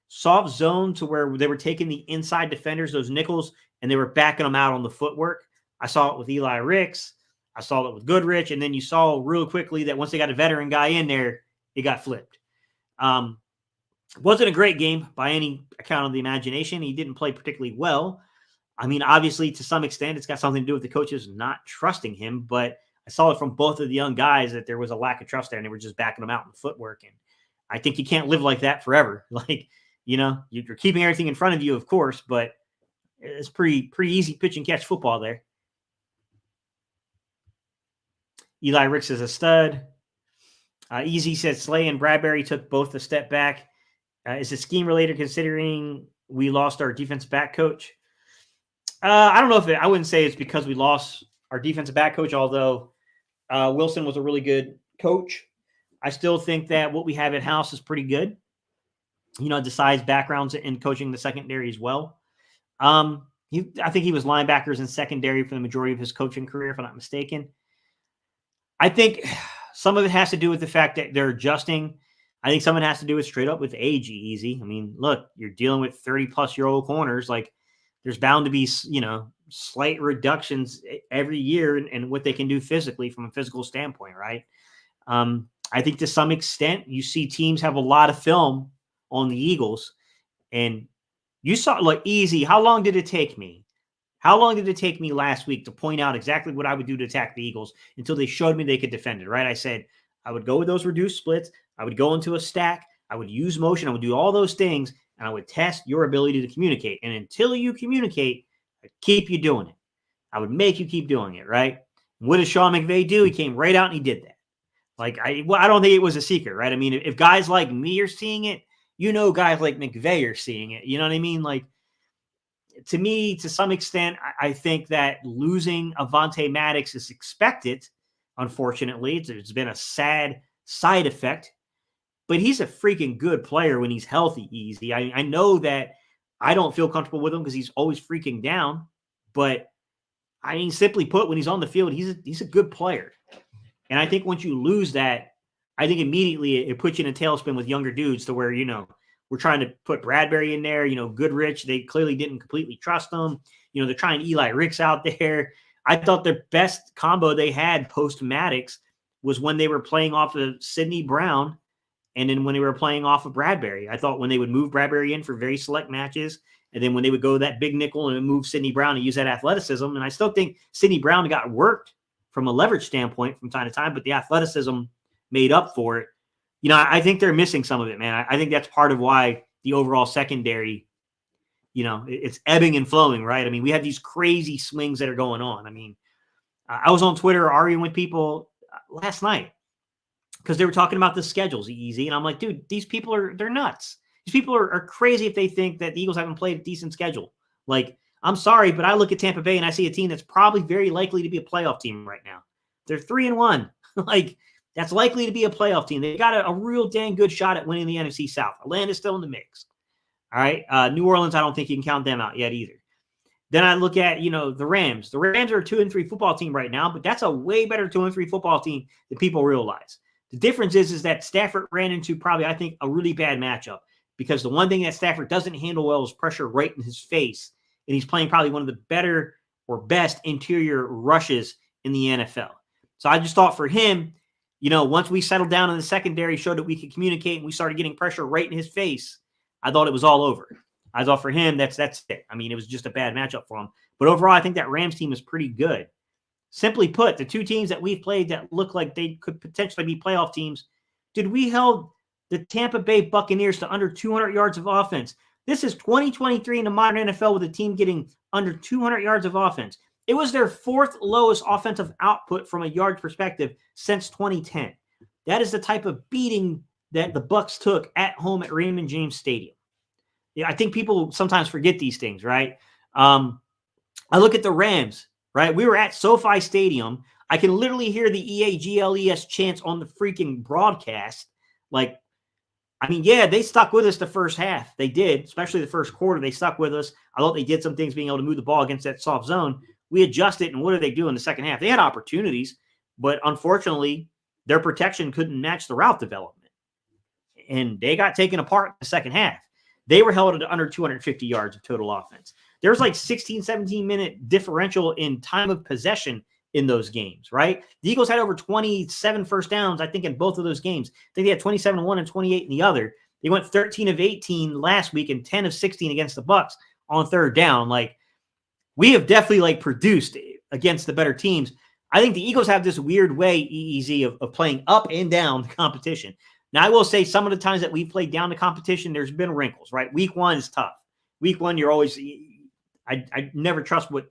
soft zone to where they were taking the inside defenders, those nickels, and they were backing them out on the footwork. I saw it with Eli Ricks. I saw it with Goodrich. And then you saw real quickly that once they got a veteran guy in there, it got flipped. Wasn't a great game by any account of the imagination. He didn't play particularly well. I mean, obviously, to some extent, it's got something to do with the coaches not trusting him. But I saw it from both of the young guys that there was a lack of trust there, and they were just backing them out in the footwork. And I think you can't live like that forever. You're keeping everything in front of you, of course, but it's pretty easy pitch and catch football there. Eli Ricks is a stud. Easy said Slay and Bradbury took both a step back. Is it scheme related considering we lost our defensive back coach? I don't know I wouldn't say it's because we lost our defensive back coach, although Wilson was a really good coach. I still think that what we have at house is pretty good. Desai's backgrounds in coaching the secondary as well. I think he was linebackers and secondary for the majority of his coaching career, if I'm not mistaken. I think some of it has to do with the fact that they're adjusting. I think some of it has to do with straight up with age, easy. I mean, look, you're dealing with 30-plus-year-old corners. Like, there's bound to be, slight reductions every year in what they can do physically from a physical standpoint, right? I think to some extent you see teams have a lot of film on the Eagles, and you saw, like, easy. How long did it take me How long did it take me last week to point out exactly what I would do to attack the Eagles until they showed me they could defend it, right? I said I would go with those reduced splits. I would go into a stack. I would use motion. I would do all those things, and I would test your ability to communicate. And until you communicate, I'd keep you doing it. I would make you keep doing it, right? And what did Sean McVay do? He came right out and he did that. Like, I don't think it was a secret, right? I mean, if guys like me are seeing it, guys like McVay are seeing it. You know what I mean? Like, to me, to some extent, I think that losing Avonte Maddox is expected. Unfortunately, it's been a sad side effect, but he's a freaking good player when he's healthy, easy. I know that I don't feel comfortable with him because he's always freaking down, but I mean, simply put, when he's on the field, he's a good player. And I think once you lose that, I think immediately it puts you in a tailspin with younger dudes to where, we're trying to put Bradbury in there, Goodrich. They clearly didn't completely trust him. They're trying Eli Ricks out there. I thought their best combo they had post Maddox was when they were playing off of Sidney Brown and then when they were playing off of Bradbury. I thought when they would move Bradbury in for very select matches, and then when they would go that big nickel and move Sidney Brown and use that athleticism. And I still think Sidney Brown got worked from a leverage standpoint from time to time, but the athleticism made up for it. I think they're missing some of it, man. I think that's part of why the overall secondary, it's ebbing and flowing, right? I mean, we have these crazy swings that are going on. I mean, I was on Twitter arguing with people last night because they were talking about the schedules easy. And I'm like, dude, these people they're nuts. These people are crazy if they think that the Eagles haven't played a decent schedule. Like, I'm sorry, but I look at Tampa Bay and I see a team that's probably very likely to be a playoff team right now. They're 3-1. Like, that's likely to be a playoff team. They got a real dang good shot at winning the NFC South. Atlanta's still in the mix. All right. New Orleans, I don't think you can count them out yet either. Then I look at, the Rams. The Rams are a 2-3 football team right now, but that's a way better 2-3 football team than people realize. The difference is that Stafford ran into probably, I think, a really bad matchup because the one thing that Stafford doesn't handle well is pressure right in his face. And he's playing probably one of the better or best interior rushes in the NFL. So I just thought for him, once we settled down in the secondary, showed that we could communicate and we started getting pressure right in his face, I thought it was all over. I thought for him, that's it. I mean, it was just a bad matchup for him. But overall, I think that Rams team is pretty good. Simply put, the two teams that we've played that look like they could potentially be playoff teams, we held the Tampa Bay Buccaneers to under 200 yards of offense. This is 2023 in the modern NFL with a team getting under 200 yards of offense. It was their fourth lowest offensive output from a yard perspective since 2010. That is the type of beating that the Bucs took at home at Raymond James Stadium. Yeah, I think people sometimes forget these things, right? I look at the Rams, right? We were at SoFi Stadium. I can literally hear the EAGLES chants on the freaking broadcast. Like, I mean, yeah, they stuck with us the first half. They did, especially the first quarter. They stuck with us. I thought they did some things being able to move the ball against that soft zone. We adjusted, and what did they do in the second half? They had opportunities, but unfortunately, their protection couldn't match the route development. And they got taken apart in the second half. They were held at under 250 yards of total offense. There was like 16, 17-minute differential in time of possession in those games, right? The Eagles had over 27 first downs, I think, in both of those games. I think they had 27 in one and 28 in the other. They went 13 of 18 last week and 10 of 16 against the Bucs on third down. Like, we have definitely produced against the better teams. I think the Eagles have this weird way, EEZ, of playing up and down the competition. Now, I will say some of the times that we've played down the competition, there's been wrinkles, right? Week one is tough. Week one, you're always – I never trust what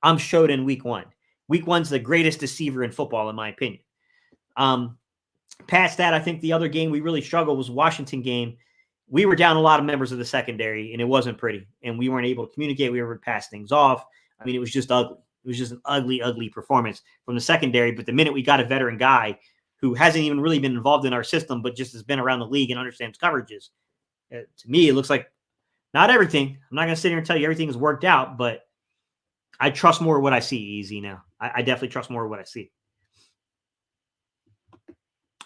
I'm showed in week one. Week one's the greatest deceiver in football, in my opinion. Past that, I think the other game we really struggled was Washington game. We were down a lot of members of the secondary, and it wasn't pretty. And we weren't able to communicate. We were able to pass things off. I mean, it was just ugly. It was just an ugly, ugly performance from the secondary. But the minute we got a veteran guy who hasn't even really been involved in our system, but just has been around the league and understands coverages, to me, it looks like not everything. I'm not going to sit here and tell you everything is worked out, but I trust more what I see easy now. I definitely trust more what I see.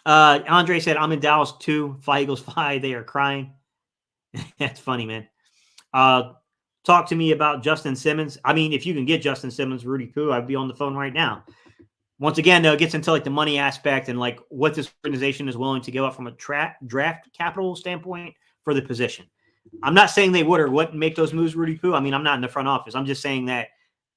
Andre said, I'm in Dallas too. Fly Eagles fly. They are crying. That's funny, man. Talk to me about Justin Simmons. I mean, if you can get Justin Simmons, Rudy Poo, I'd be on the phone right now. Once again, though, it gets into the money aspect and what this organization is willing to give up from a draft capital standpoint for the position. I'm not saying they would or wouldn't make those moves, Rudy Poo. I mean, I'm not in the front office. I'm just saying that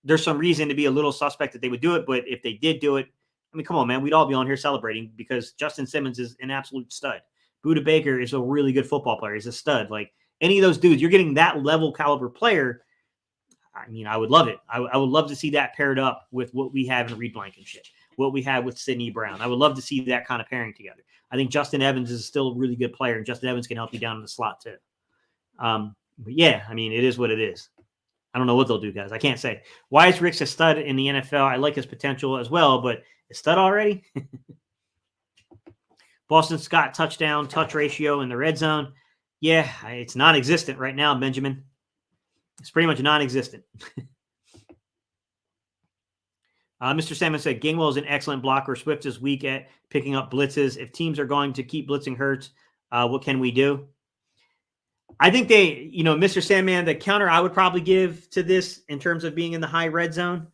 there's some reason to be a little suspect that they would do it. But if they did do it, I mean, come on, man, we'd all be on here celebrating because Justin Simmons is an absolute stud. Buda Baker is a really good football player. He's a stud. Like any of those dudes, you're getting that level caliber player. I mean, I would love it. I would love to see that paired up with what we have in Reed Blankenship, what we have with Sidney Brown. I would love to see that kind of pairing together. I think Justin Evans is still a really good player, and Justin Evans can help you down in the slot too. But yeah, I mean, it is what it is. I don't know what they'll do, guys. I can't say. Why is Ricks a stud in the NFL? I like his potential as well, but a stud already? Boston Scott touchdown, touch ratio in the red zone. Yeah, it's non-existent right now, Benjamin. It's pretty much non-existent. Mr. Salmon said, Gainwell is an excellent blocker. Swift is weak at picking up blitzes. If teams are going to keep blitzing Hurts, what can we do? I think they, Mr. Sandman, the counter I would probably give to this in terms of being in the high red zone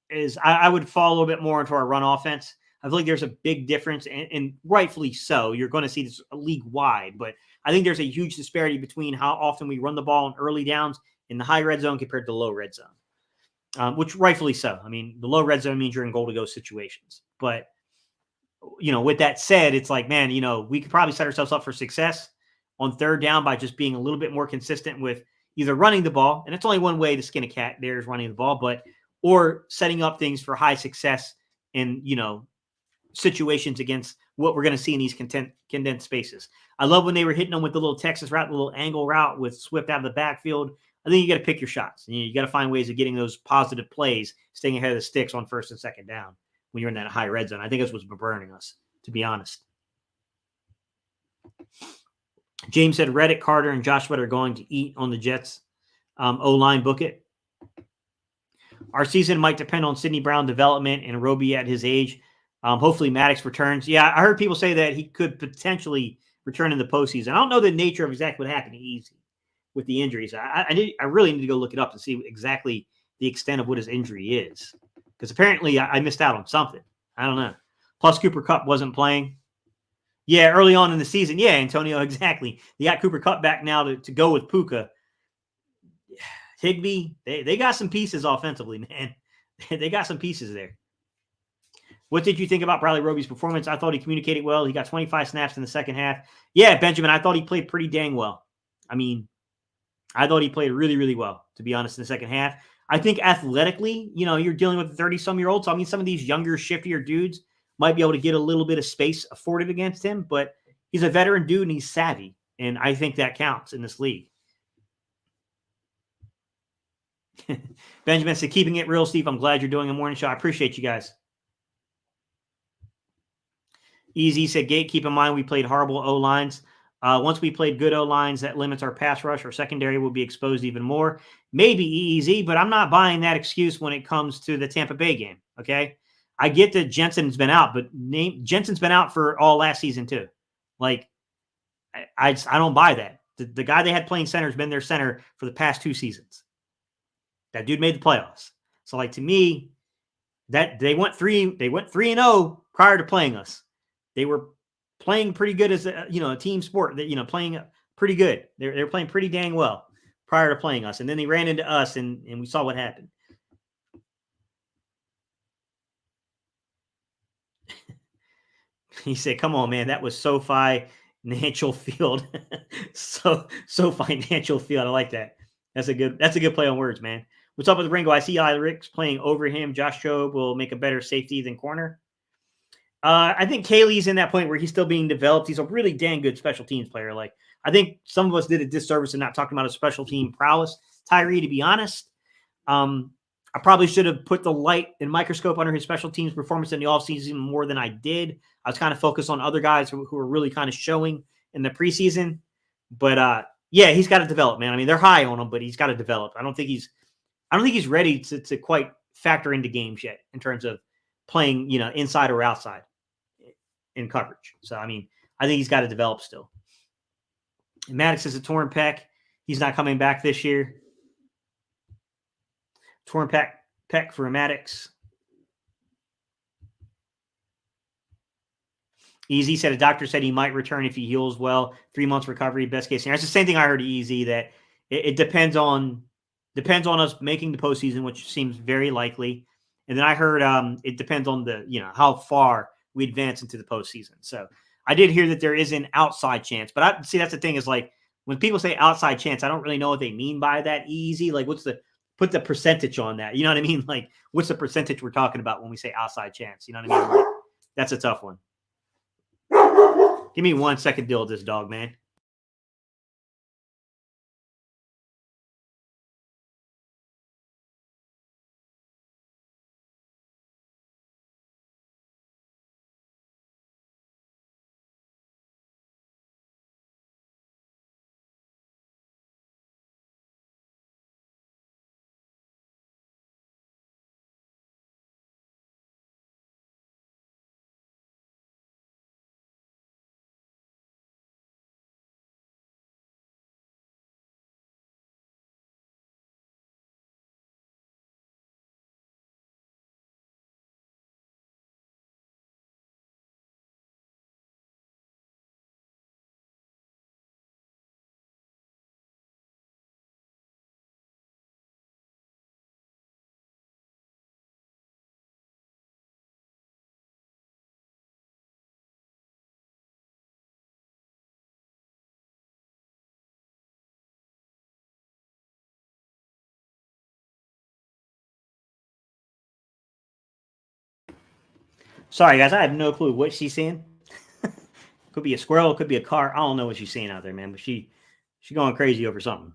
is I would fall a little bit more into our run offense. I feel like there's a big difference, and rightfully so. You're going to see this league-wide, but I think there's a huge disparity between how often we run the ball in early downs in the high red zone compared to the low red zone, which rightfully so. I mean, the low red zone means you're in goal-to-go situations. But, with that said, it's like, man, we could probably set ourselves up for success on third down by just being a little bit more consistent with either running the ball, and it's only one way to skin a cat, there's running the ball, or setting up things for high success in, situations against what we're going to see in these condensed spaces. I love when they were hitting them with the little Texas route, the little angle route with Swift out of the backfield. I think you got to pick your shots. You got to find ways of getting those positive plays, staying ahead of the sticks on first and second down when you're in that high red zone. I think that's what's been burning us, to be honest. James said Reddick, Carter, and Josh Sweat are going to eat on the Jets. O-line, book it. Our season might depend on Sidney Brown development and Roby at his age. Hopefully Maddox returns. Yeah, I heard people say that he could potentially return in the postseason. I don't know the nature of exactly what happened to Easy with the injuries. I really need to go look it up to see exactly the extent of what his injury is. Because apparently I missed out on something. I don't know. Plus Cooper Kupp wasn't playing. Yeah, early on in the season. Yeah, Antonio, exactly. You got Cooper Kupp back now to go with Puka. Higbee, they got some pieces offensively, man. They got some pieces there. What did you think about Bradley Roby's performance? I thought he communicated well. He got 25 snaps in the second half. Yeah, Benjamin, I thought he played pretty dang well. I mean, I thought he played really, really well, to be honest, in the second half. I think athletically, you're dealing with a 30-some-year-old. So, I mean, some of these younger, shiftier dudes might be able to get a little bit of space afforded against him. But he's a veteran dude, and he's savvy. And I think that counts in this league. Benjamin said, keeping it real, Steve. I'm glad you're doing a morning show. I appreciate you guys. Easy said, Gate, keep in mind we played horrible O-lines. Once we played good O-lines, that limits our pass rush. Our secondary will be exposed even more. Maybe easy, but I'm not buying that excuse when it comes to the Tampa Bay game, okay? I get that Jensen's been out, but Jensen's been out for all last season too. Like, I don't buy that. The guy they had playing center has been their center for the past 2 seasons. That dude made the playoffs. So, like, to me, that they went 3-0 prior to playing us. They were playing pretty good as a team sport. That playing pretty good. They were playing pretty dang well prior to playing us, and then they ran into us, and we saw what happened. He said, "Come on, man, that was SoFi Financial Field." so Financial Field. I like that. That's a good play on words, man. What's up with Ringo? I see Ricks playing over him. Josh Jobe will make a better safety than corner. I think Kaylee's in that point where he's still being developed. He's a really dang good special teams player. Like, I think some of us did a disservice in not talking about his special team prowess. Tyree, to be honest, I probably should have put the light and microscope under his special teams performance in the offseason more than I did. I was kind of focused on other guys who were really kind of showing in the preseason. But yeah, he's got to develop, man. I mean, they're high on him, but he's got to develop. I don't think he's ready to quite factor into games yet in terms of playing, inside or outside in coverage. So, I mean, I think he's got to develop still. Maddox is a torn pec. He's not coming back this year. Torn pec for Maddox. Easy said a doctor said he might return if he heals well. 3 months recovery, best case scenario. It's the same thing I heard to Easy, that it depends on depends on us making the postseason, which seems very likely. And then I heard it depends on how far we advance into the postseason. So I did hear that there is an outside chance, but I see that's the thing is like when people say outside chance, I don't really know what they mean by that easy. Like put the percentage on that. You know what I mean? Like what's the percentage we're talking about when we say outside chance? You know what I mean? Like, that's a tough one. Give me 1 second to deal with this dog, man. Sorry, guys. I have no clue what she's saying. Could be a squirrel. Could be a car. I don't know what she's saying out there, man. But she's going crazy over something.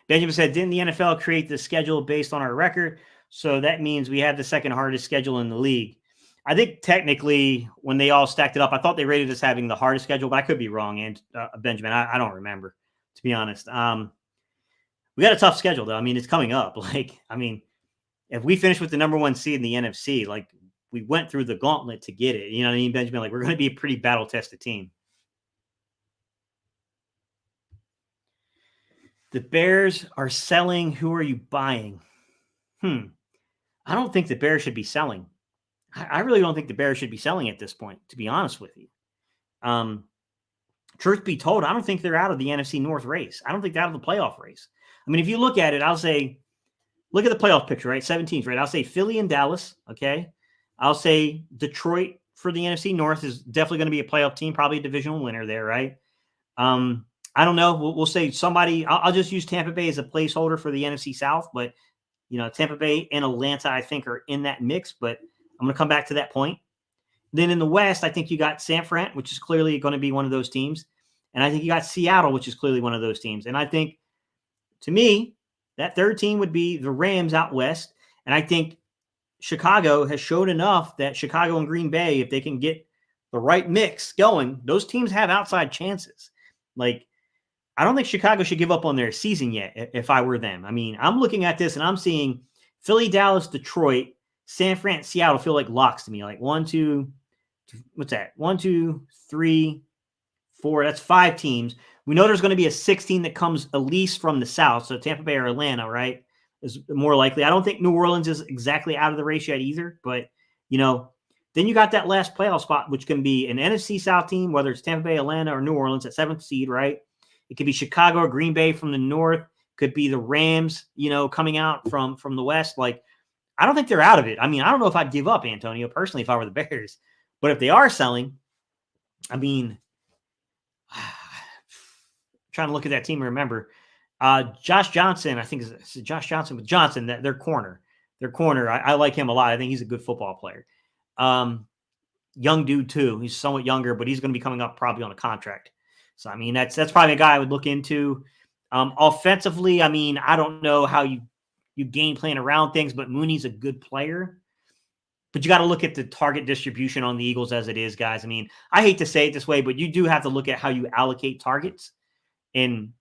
Benjamin said, didn't the NFL create the schedule based on our record? So that means we have the second hardest schedule in the league. I think technically when they all stacked it up, I thought they rated us having the hardest schedule, but I could be wrong. And Benjamin, I don't remember, to be honest. We got a tough schedule, though. I mean, it's coming up. If we finish with the number 1 seed in the NFC, like we went through the gauntlet to get it. You know what I mean, Benjamin? Like we're going to be a pretty battle-tested team. The Bears are selling. Who are you buying? I don't think the Bears should be selling. I really don't think the Bears should be selling at this point, to be honest with you. Truth be told, I don't think they're out of the NFC North race. I don't think they're out of the playoff race. I mean, if you look at it, I'll say, look at the playoff picture, right? 17th, right? I'll say Philly and Dallas, okay? I'll say Detroit for the NFC North is definitely going to be a playoff team, probably a divisional winner there, right? I don't know. We'll say somebody. I'll just use Tampa Bay as a placeholder for the NFC South, but Tampa Bay and Atlanta, I think, are in that mix. But I'm going to come back to that point. Then in the West, I think you got San Fran, which is clearly going to be one of those teams, and I think you got Seattle, which is clearly one of those teams. And I think, to me, that third team would be the Rams out west, and I think Chicago has showed enough that Chicago and Green Bay, if they can get the right mix going, those teams have outside chances. Like, I don't think Chicago should give up on their season yet if I were them. I mean, I'm looking at this and I'm seeing Philly, Dallas, Detroit, San Fran, Seattle feel like locks to me. Like 1, 2, what's that? 1, 2, 3, 4. That's 5 teams. We know there's going to be a 16 that comes at least from the South. So Tampa Bay or Atlanta, right, is more likely. I don't think New Orleans is exactly out of the race yet either. But, then you got that last playoff spot, which can be an NFC South team, whether it's Tampa Bay, Atlanta, or New Orleans at 7th seed, right? It could be Chicago or Green Bay from the North. Could be the Rams, coming out from the West. Like, I don't think they're out of it. I mean, I don't know if I'd give up, Antonio, personally, if I were the Bears. But if they are selling, I mean, trying to look at that team and remember. Josh Johnson, I think is Josh Johnson with Johnson, that their corner. I like him a lot. I think he's a good football player. Young dude too. He's somewhat younger, but he's going to be coming up probably on a contract. So, I mean, that's probably a guy I would look into. Offensively, I mean, I don't know how you game plan around things, but Mooney's a good player. But you got to look at the target distribution on the Eagles as it is, guys. I mean, I hate to say it this way, but you do have to look at how you allocate targets. And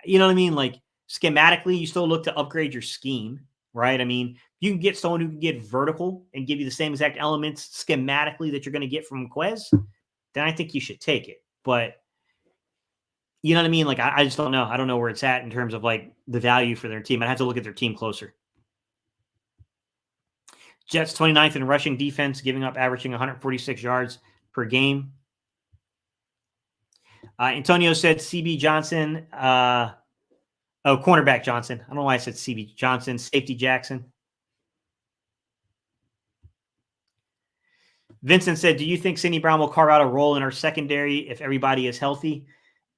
you know what I mean? Like, schematically, you still look to upgrade your scheme, right? I mean, you can get someone who can get vertical and give you the same exact elements schematically that you're going to get from Quez, then I think you should take it. But you know what I mean? Like, I just don't know. I don't know where it's at in terms of, like, the value for their team. I'd have to look at their team closer. Jets 29th in rushing defense, averaging 146 yards per game. Antonio said CB Johnson. Cornerback Johnson. I don't know why I said CB Johnson. Safety Jackson. Vincent said, do you think Sidney Brown will carve out a role in our secondary if everybody is healthy?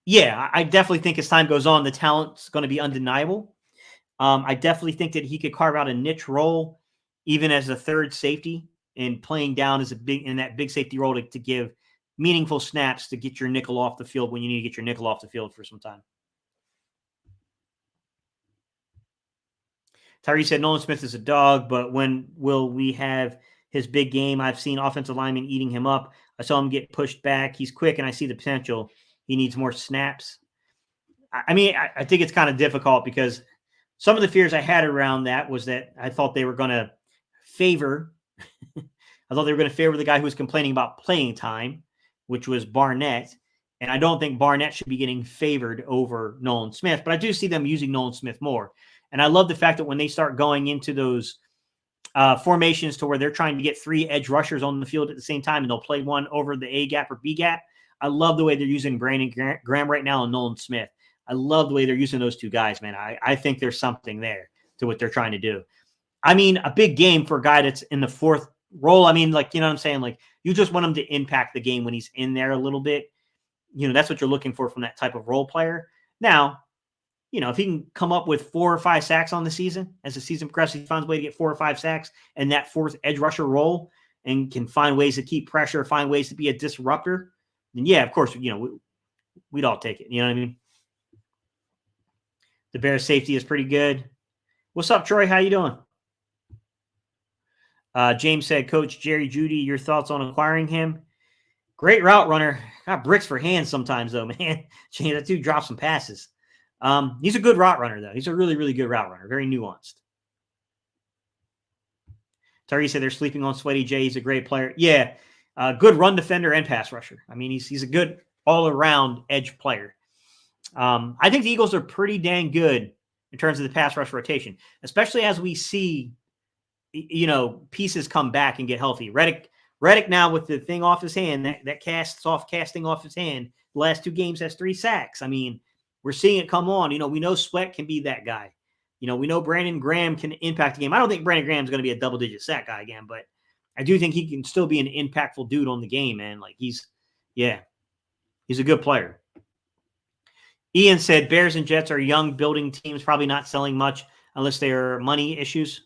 Yeah, I definitely think as time goes on, the talent's going to be undeniable. I definitely think that he could carve out a niche role, even as a third safety, and playing down as in that big safety role to give meaningful snaps to get your nickel off the field when you need to get your nickel off the field for some time. Tyree said Nolan Smith is a dog, but when will we have his big game? I've seen offensive linemen eating him up. I saw him get pushed back. He's quick, and I see the potential. He needs more snaps. I mean, I think it's kind of difficult because some of the fears I had around that was that I thought they were going to favor I thought they were going to favor the guy who was complaining about playing time, which was Barnett. And I don't think Barnett should be getting favored over Nolan Smith, but I do see them using Nolan Smith more. And I love the fact that when they start going into those formations to where they're trying to get 3 edge rushers on the field at the same time, and they'll play one over the A gap or B gap. I love the way they're using Brandon Graham right now and Nolan Smith. I love the way they're using those two guys, man. I think there's something there to what they're trying to do. I mean, a big game for a guy that's in the fourth role. I mean, like, you know what I'm saying? Like, you just want him to impact the game when he's in there a little bit. You know, that's what you're looking for from that type of role player. Now, you know, if he can come up with 4 or 5 sacks on the season, as the season progresses, he finds a way to get 4 or 5 sacks in that fourth edge rusher role and can find ways to keep pressure, find ways to be a disruptor, then yeah, of course, you know, we'd all take it. You know what I mean? The Bears safety is pretty good. What's up, Troy? How you doing? James said, Coach Jerry Jeudy, your thoughts on acquiring him? Great route runner. Got bricks for hands sometimes, though, man. James, that dude drops some passes. He's a good route runner, though. He's a really, really good route runner. Very nuanced. Tyree said they're sleeping on Sweaty J. He's a great player. Yeah, good run defender and pass rusher. I mean, he's a good all-around edge player. I think the Eagles are pretty dang good in terms of the pass rush rotation, especially as we see, you know, pieces come back and get healthy. Reddick now with the thing off his hand, that casting off his hand, the last 2 games has 3 sacks. I mean, we're seeing it come on. You know, we know Sweat can be that guy. You know, we know Brandon Graham can impact the game. I don't think Brandon Graham's going to be a double-digit sack guy again, but I do think he can still be an impactful dude on the game, man. Like, he's a good player. Ian said Bears and Jets are young building teams, probably not selling much unless they are money issues.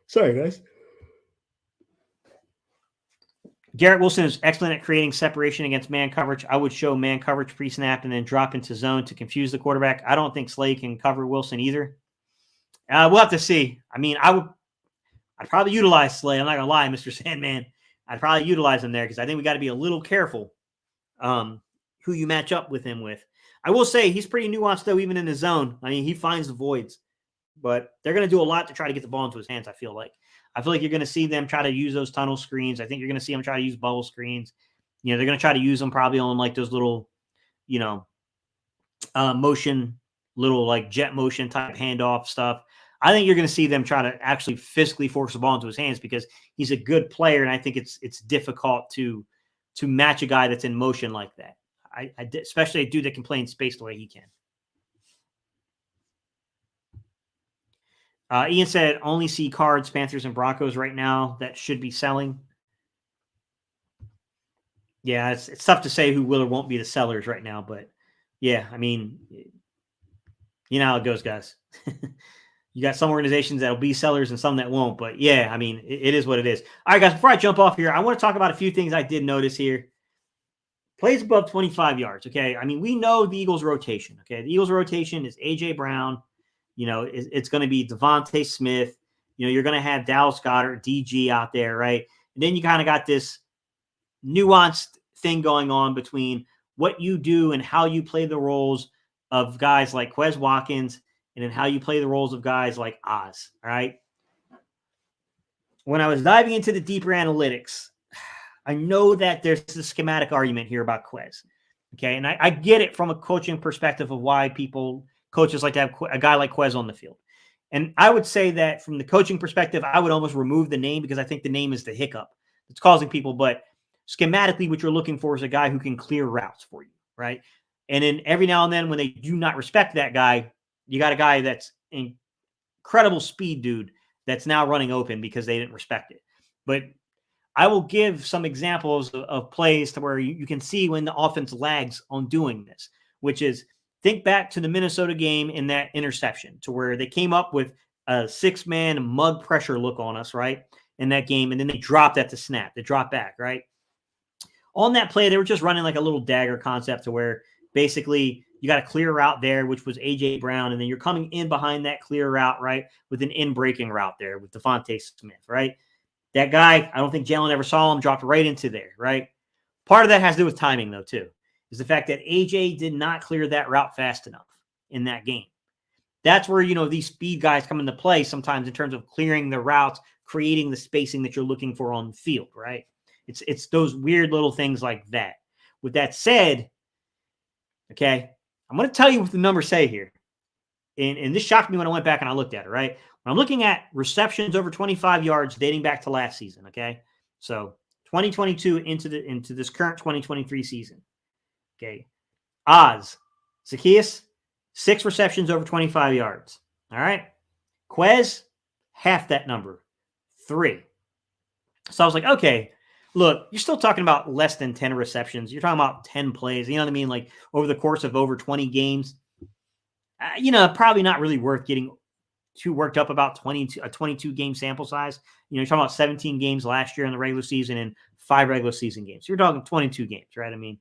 Sorry, guys. Garrett Wilson is excellent at creating separation against man coverage. I would show man coverage pre-snap and then drop into zone to confuse the quarterback. I don't think Slay can cover Wilson either. We'll have to see. I mean, I'd probably utilize Slay. I'm not going to lie, Mr. Sandman. I'd probably utilize him there because I think we got to be a little careful who you match up with him with. I will say he's pretty nuanced, though, even in the zone. I mean, he finds the voids. But they're going to do a lot to try to get the ball into his hands, I feel like. I feel like you're going to see them try to use those tunnel screens. I think you're going to see them try to use bubble screens. You know, they're going to try to use them probably on like those little, you know, motion, little like jet motion type handoff stuff. I think you're going to see them try to actually physically force the ball into his hands because he's a good player, and I think it's difficult to match a guy that's in motion like that. Especially a dude that can play in space the way he can. Ian said, only see Cards, Panthers, and Broncos right now that should be selling. Yeah, it's tough to say who will or won't be the sellers right now, but yeah, I mean, you know how it goes, guys. You got some organizations that'll be sellers and some that won't, but yeah, I mean, it is what it is. All right, guys, before I jump off here, I want to talk about a few things I did notice here. Plays above 25 yards, okay? I mean, we know the Eagles' rotation, okay? The Eagles' rotation is A.J. Brown. You know, it's going to be Devontae Smith. You know, you're going to have Dallas Goedert, DG out there, right? And then you kind of got this nuanced thing going on between what you do and how you play the roles of guys like Quez Watkins and then how you play the roles of guys like Oz, all right? When I was diving into the deeper analytics, I know that there's a schematic argument here about Quez, okay? And I get it from a coaching perspective of why coaches like to have a guy like Quez on the field. And I would say that from the coaching perspective, I would almost remove the name because I think the name is the hiccup that's causing people. But schematically, what you're looking for is a guy who can clear routes for you, right? And then every now and then when they do not respect that guy, you got a guy that's incredible speed dude that's now running open because they didn't respect it. But I will give some examples of plays to where you can see when the offense lags on doing this, which is think back to the Minnesota game in that interception to where they came up with a 6-man mug pressure look on us, right, in that game, and then they dropped at the snap. They dropped back, right? On that play, they were just running like a little dagger concept to where basically you got a clear route there, which was A.J. Brown, and then you're coming in behind that clear route, right, with an in-breaking route there with Devontae Smith, right? That guy, I don't think Jalen ever saw him, dropped right into there, right? Part of that has to do with timing, though, too, is the fact that A.J. did not clear that route fast enough in that game. That's where, these speed guys come into play sometimes in terms of clearing the routes, creating the spacing that you're looking for on the field, right? It's those weird little things like that. With that said, okay, I'm going to tell you what the numbers say here. And this shocked me when I went back and I looked at it, right? When I'm looking at receptions over 25 yards dating back to last season, okay? So 2022 into this current 2023 season, okay? Zacchaeus, 6 receptions over 25 yards, all right? Quez, half that number, 3. So I was like, okay, look, you're still talking about less than 10 receptions. You're talking about 10 plays. You know what I mean? Like over the course of over 20 games, probably not really worth getting too worked up about a 22 game sample size. You're talking about 17 games last year in the regular season and 5 regular season games. So you're talking 22 games, right? I mean,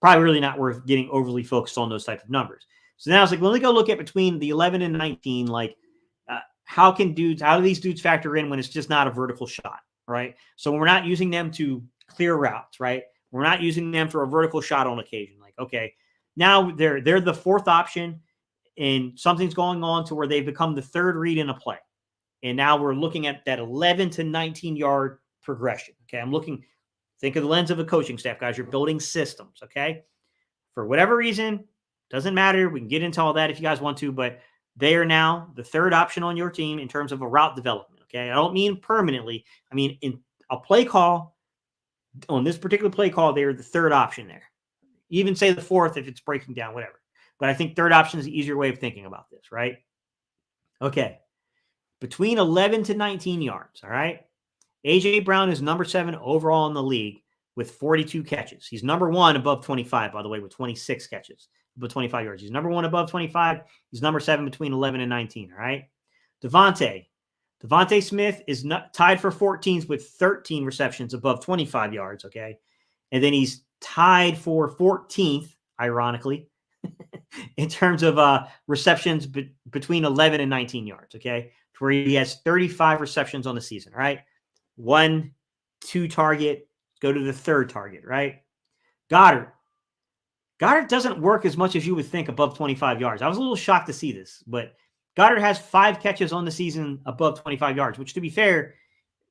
probably really not worth getting overly focused on those types of numbers. So now I was like, let me go look at between the 11 and 19, like how do these dudes factor in when it's just not a vertical shot, right? So we're not using them to clear routes, right? We're not using them for a vertical shot on occasion. Like, okay, now they're the 4th option and something's going on to where they've become the 3rd read in a play. And now we're looking at that 11 to 19 yard progression. Okay. Think of the lens of a coaching staff, guys. You're building systems. Okay. For whatever reason, doesn't matter. We can get into all that if you guys want to, but they are now the 3rd option on your team in terms of a route development. Okay. I don't mean permanently. I mean, in a play call, on this particular play call, they're the 3rd option there. Even say the 4th if it's breaking down, whatever. But I think 3rd option is the easier way of thinking about this, right? Okay. Between 11 to 19 yards, all right? A.J. Brown is number 7 overall in the league with 42 catches. He's number 1 above 25, by the way, with 26 catches, above 25 yards. He's number 1 above 25. He's number 7 between 11 and 19, all right? Devontae Smith is tied for 14th with 13 receptions above 25 yards, okay? And then he's tied for 14th, ironically, in terms of receptions between 11 and 19 yards, okay? Where he has 35 receptions on the season, right? 1, 2 target, go to the 3rd target, right? Goddard doesn't work as much as you would think above 25 yards. I was a little shocked to see this, but Goddard has 5 catches on the season above 25 yards, which to be fair,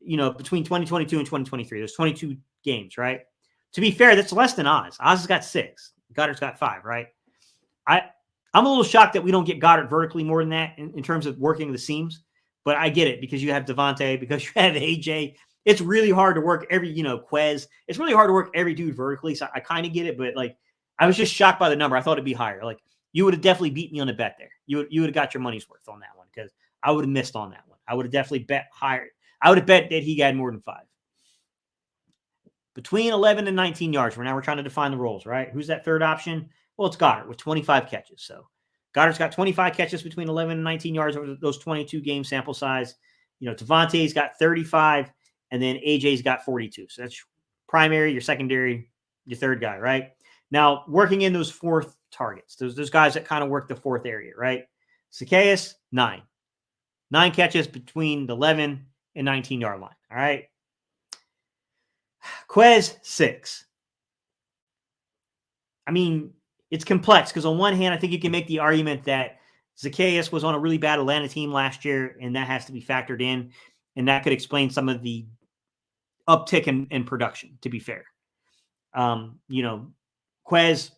between 2022 and 2023, there's 22 games, right? To be fair, that's less than Oz. Oz has got 6. Goddard's got 5, right? I'm a little shocked that we don't get Goddard vertically more than that in terms of working the seams, but I get it because you have Devontae, because you have AJ. It's really hard to work Quez. It's really hard to work every dude vertically. So I kind of get it, but like, I was just shocked by the number. I thought it'd be higher. Like you would have definitely beat me on the bet there. You would have got your money's worth on that one because I would have missed on that one. I would have definitely bet higher. I would have bet that he got more than 5. Between 11 and 19 yards. We're trying to define the roles, right? Who's that 3rd option? Well, it's Goddard with 25 catches. So Goddard's got 25 catches between 11 and 19 yards over those 22 game sample size. Devontae's got 35, and then AJ's got 42. So that's primary, your secondary, your 3rd guy, right? Now, working in those 4th targets, those guys that kind of work the 4th area, right? Zacchaeus, 9. 9 catches between the 11 and 19 yard line, all right? Quez, 6. I mean, it's complex because on one hand, I think you can make the argument that Zacchaeus was on a really bad Atlanta team last year, and that has to be factored in, and that could explain some of the uptick in production, to be fair. Quez,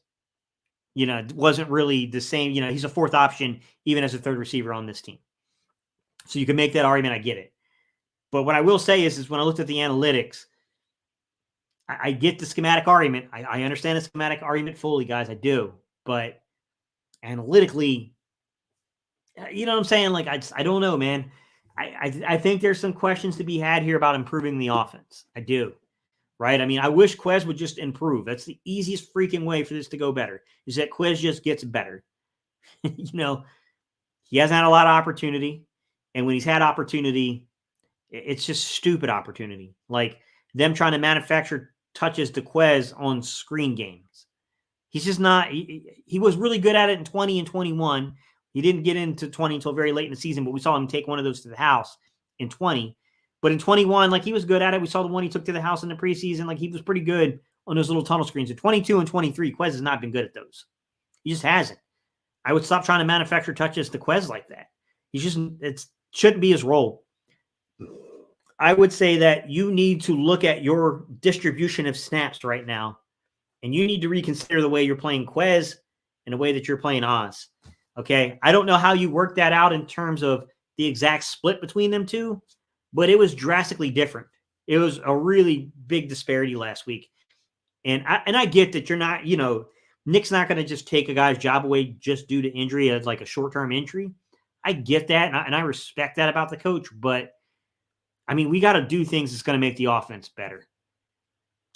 wasn't really the same. He's a 4th option, even as a 3rd receiver on this team. So you can make that argument. I get it. But what I will say is when I looked at the analytics, I get the schematic argument. I understand the schematic argument fully, guys. I do. But analytically, you know what I'm saying? Like, I don't know, man. I think there's some questions to be had here about improving the offense. I do. Right? I mean, I wish Quez would just improve. That's the easiest freaking way for this to go better, is that Quez just gets better. You know, he hasn't had a lot of opportunity. And when he's had opportunity, it's just stupid opportunity. Like them trying to manufacture touches to Quez on screen games. He's just not, he was really good at it in 20 and 21. He didn't get into 20 until very late in the season, but we saw him take one of those to the house in 20. But in 21, like he was good at it. We saw the one he took to the house in the preseason. Like he was pretty good on those little tunnel screens. At 22 and 23, Quez has not been good at those. He just hasn't. I would stop trying to manufacture touches to Quez like that. He's just, it shouldn't be his role. I would say that you need to look at your distribution of snaps right now, and you need to reconsider the way you're playing Quez and the way that you're playing Oz. Okay. I don't know how you work that out in terms of the exact split between them two, but it was drastically different. It was a really big disparity last week. And I get that you're not, you know, Nick's not going to just take a guy's job away just due to injury as like a short-term injury. I get that, and I respect that about the coach. But, I mean, we got to do things that's going to make the offense better.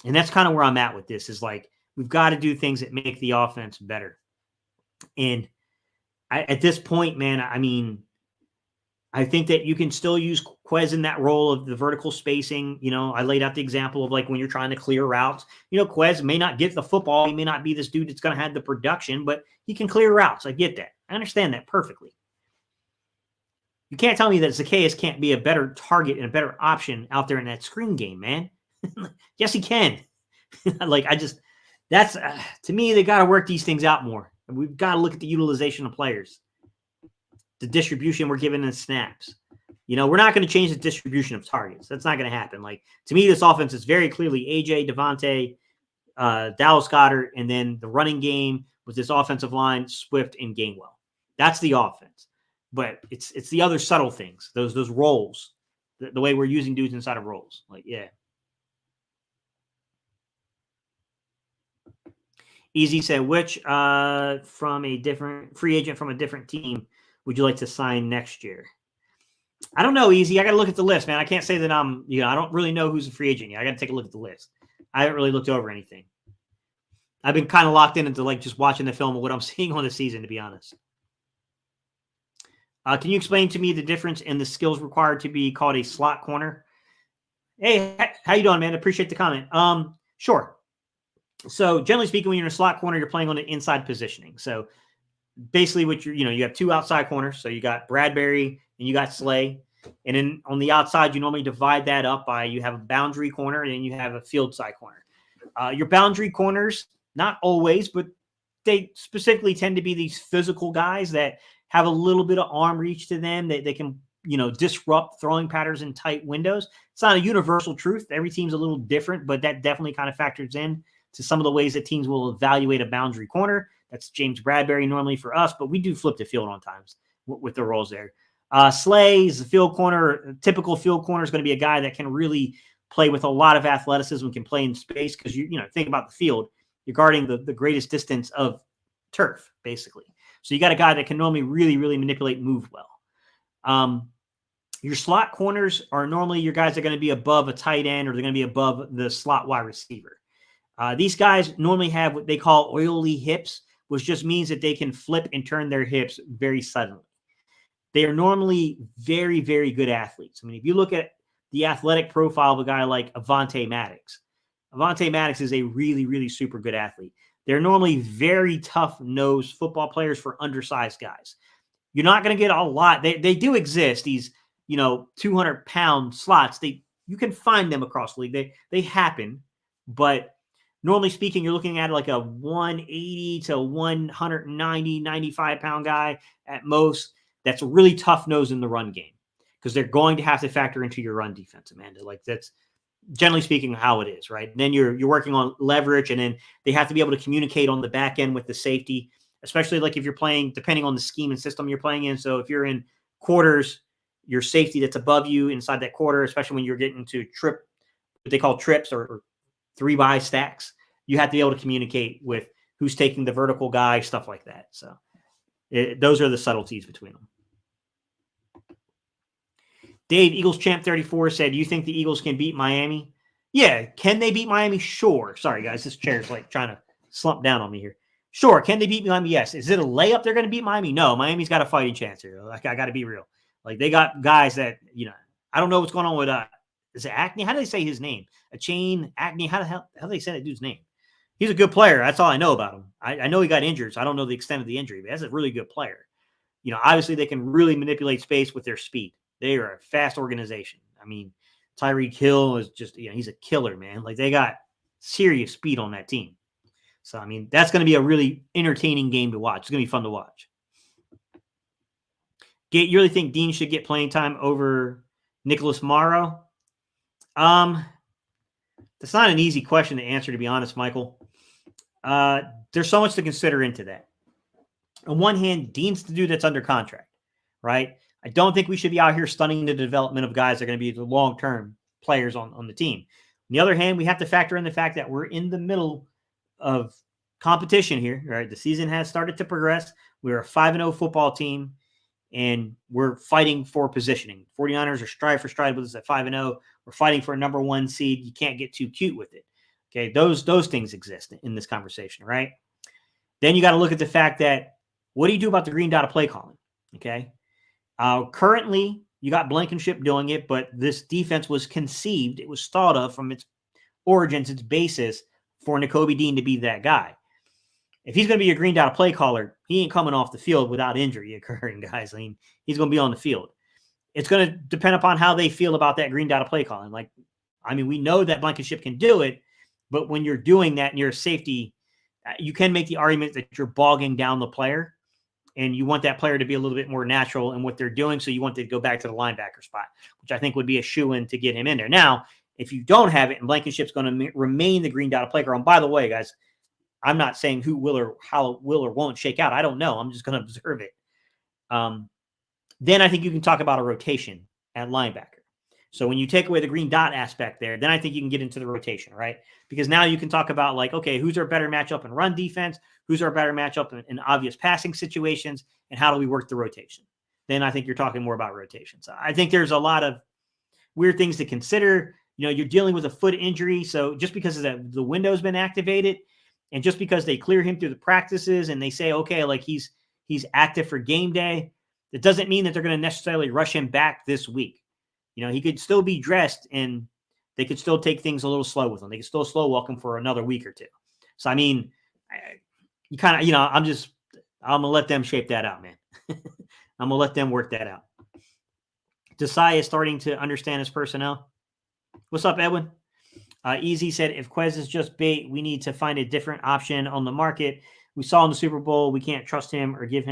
And that's kind of where I'm at with this, is like we've got to do things that make the offense better. And at this point, man, I mean, I think that you can still use Quez in that role of the vertical spacing. You know, I laid out the example of like when you're trying to clear routes. You know, Quez may not get the football. He may not be this dude that's going to have the production, but he can clear routes. I get that. I understand that perfectly. You can't tell me that Zacchaeus can't be a better target and a better option out there in that screen game, man. Yes, he can. Like, that's, to me, they got to work these things out more. We've got to look at the utilization of players, the distribution we're giving in snaps. You know, we're not going to change the distribution of targets. That's not going to happen. Like, to me, this offense is very clearly AJ, Devontae, Dallas Goedert, and then the running game with this offensive line, Swift and Gainwell. That's the offense. But it's the other subtle things, those roles, the way we're using dudes inside of roles. Like, yeah. Easy said, which from a different free agent from a different team would you like to sign next year? I don't know, Easy. I got to look at the list, man. I can't say that I don't really know who's a free agent yet. I got to take a look at the list. I haven't really looked over anything. I've been kind of locked into like just watching the film of what I'm seeing on the season, to be honest. Can you explain to me the difference in the skills required to be called a slot corner? Hey, how you doing, man? Appreciate the comment. Sure. So generally speaking, when you're in a slot corner, you're playing on the inside positioning. So basically what you have two outside corners. So you got Bradbury and you got Slay. And then on the outside, you normally divide that up by you have a boundary corner and then you have a field side corner. Your boundary corners, not always, but they specifically tend to be these physical guys that have a little bit of arm reach to them. They can, disrupt throwing patterns in tight windows. It's not a universal truth. Every team's a little different, but that definitely kind of factors in to some of the ways that teams will evaluate a boundary corner. That's James Bradbury normally for us, but we do flip the field on times with the roles there. Slay is the field corner. Typical field corner is going to be a guy that can really play with a lot of athleticism, can play in space because think about the field. You're guarding the greatest distance of turf, basically. So you got a guy that can normally really, really manipulate and move well. Your slot corners are normally your guys that are going to be above a tight end or they're going to be above the slot wide receiver. These guys normally have what they call oily hips, which just means that they can flip and turn their hips very suddenly. They are normally very, very good athletes. I mean, if you look at the athletic profile of a guy like Avonte Maddox is a really, really super good athlete. They're normally very tough-nosed football players for undersized guys. You're not going to get a lot. They do exist, these 200-pound slots. You can find them across the league. They happen, but normally speaking, you're looking at like a 180 to 190, 95-pound guy at most. That's a really tough nose in the run game because they're going to have to factor into your run defense, Amanda. Like that's generally speaking how it is, right? And then you're working on leverage, and then they have to be able to communicate on the back end with the safety, especially like if you're playing, depending on the scheme and system you're playing in. So if you're in quarters, your safety that's above you inside that quarter, especially when you're getting to what they call trips or 3-buy stacks. You have to be able to communicate with who's taking the vertical guy, stuff like that. So those are the subtleties between them. Dave, Eagles Champ 34 said, you think the Eagles can beat Miami? Yeah. Can they beat Miami? Sure. Sorry, guys. This chair's like trying to slump down on me here. Sure. Can they beat Miami? Yes. Is it a layup they're going to beat Miami? No. Miami's got a fighting chance here. Like, I got to be real. Like, they got guys that, I don't know what's going on with, is it Acne? How do they say his name? A chain Acne? How do they say that dude's name? He's a good player. That's all I know about him. I know he got injured, so I don't know the extent of the injury, but that's a really good player. Obviously they can really manipulate space with their speed. They are a fast organization. I mean, Tyreek Hill is just, he's a killer, man. Like, they got serious speed on that team. So, I mean, that's going to be a really entertaining game to watch. It's going to be fun to watch. You really think Dean should get playing time over Nicholas Morrow? That's not an easy question to answer, to be honest, Michael. There's so much to consider into that. On one hand, Dean's the dude that's under contract, right? I don't think we should be out here stunning the development of guys that are going to be the long-term players on the team. On the other hand, we have to factor in the fact that we're in the middle of competition here, right? The season has started to progress. We're a 5-0 football team, and we're fighting for positioning. 49ers are stride for stride with us at 5-0. We're fighting for a number 1 seed. You can't get too cute with it. Okay, those things exist in this conversation, right? Then you got to look at the fact that, what do you do about the green dot of play calling? Okay. Currently, you got Blankenship doing it, but this defense was conceived. It was thought of from its origins, its basis for Nakobe Dean to be that guy. If he's going to be a green dot play caller, he ain't coming off the field without injury occurring, guys. I mean, he's going to be on the field. It's going to depend upon how they feel about that green dot play calling. Like, I mean, we know that Blankenship can do it, but when you're doing that and you're a safety, you can make the argument that you're bogging down the player, and you want that player to be a little bit more natural in what they're doing. So you want to go back to the linebacker spot, which I think would be a shoo-in to get him in there. Now, if you don't have it and Blankenship's going to remain the green dot play caller, and by the way, guys, I'm not saying who will or how it will or won't shake out. I don't know. I'm just going to observe it. Then I think you can talk about a rotation at linebacker. So when you take away the green dot aspect there, then I think you can get into the rotation, right? Because now you can talk about, like, okay, who's our better matchup in run defense? Who's our better matchup in obvious passing situations? And how do we work the rotation? Then I think you're talking more about rotations. I think there's a lot of weird things to consider. You're dealing with a foot injury. So just because the window's been activated, and just because they clear him through the practices and they say, okay, like he's active for game day, it doesn't mean that they're going to necessarily rush him back this week. He could still be dressed and they could still take things a little slow with him. They could still slow walk him for another week or two. So, I mean, you kind of, I'm going to let them shape that out, man. I'm going to let them work that out. Desai is starting to understand his personnel. What's up, Edwin? Easy said, if Quez is just bait, we need to find a different option on the market. We saw in the Super Bowl, we can't trust him or give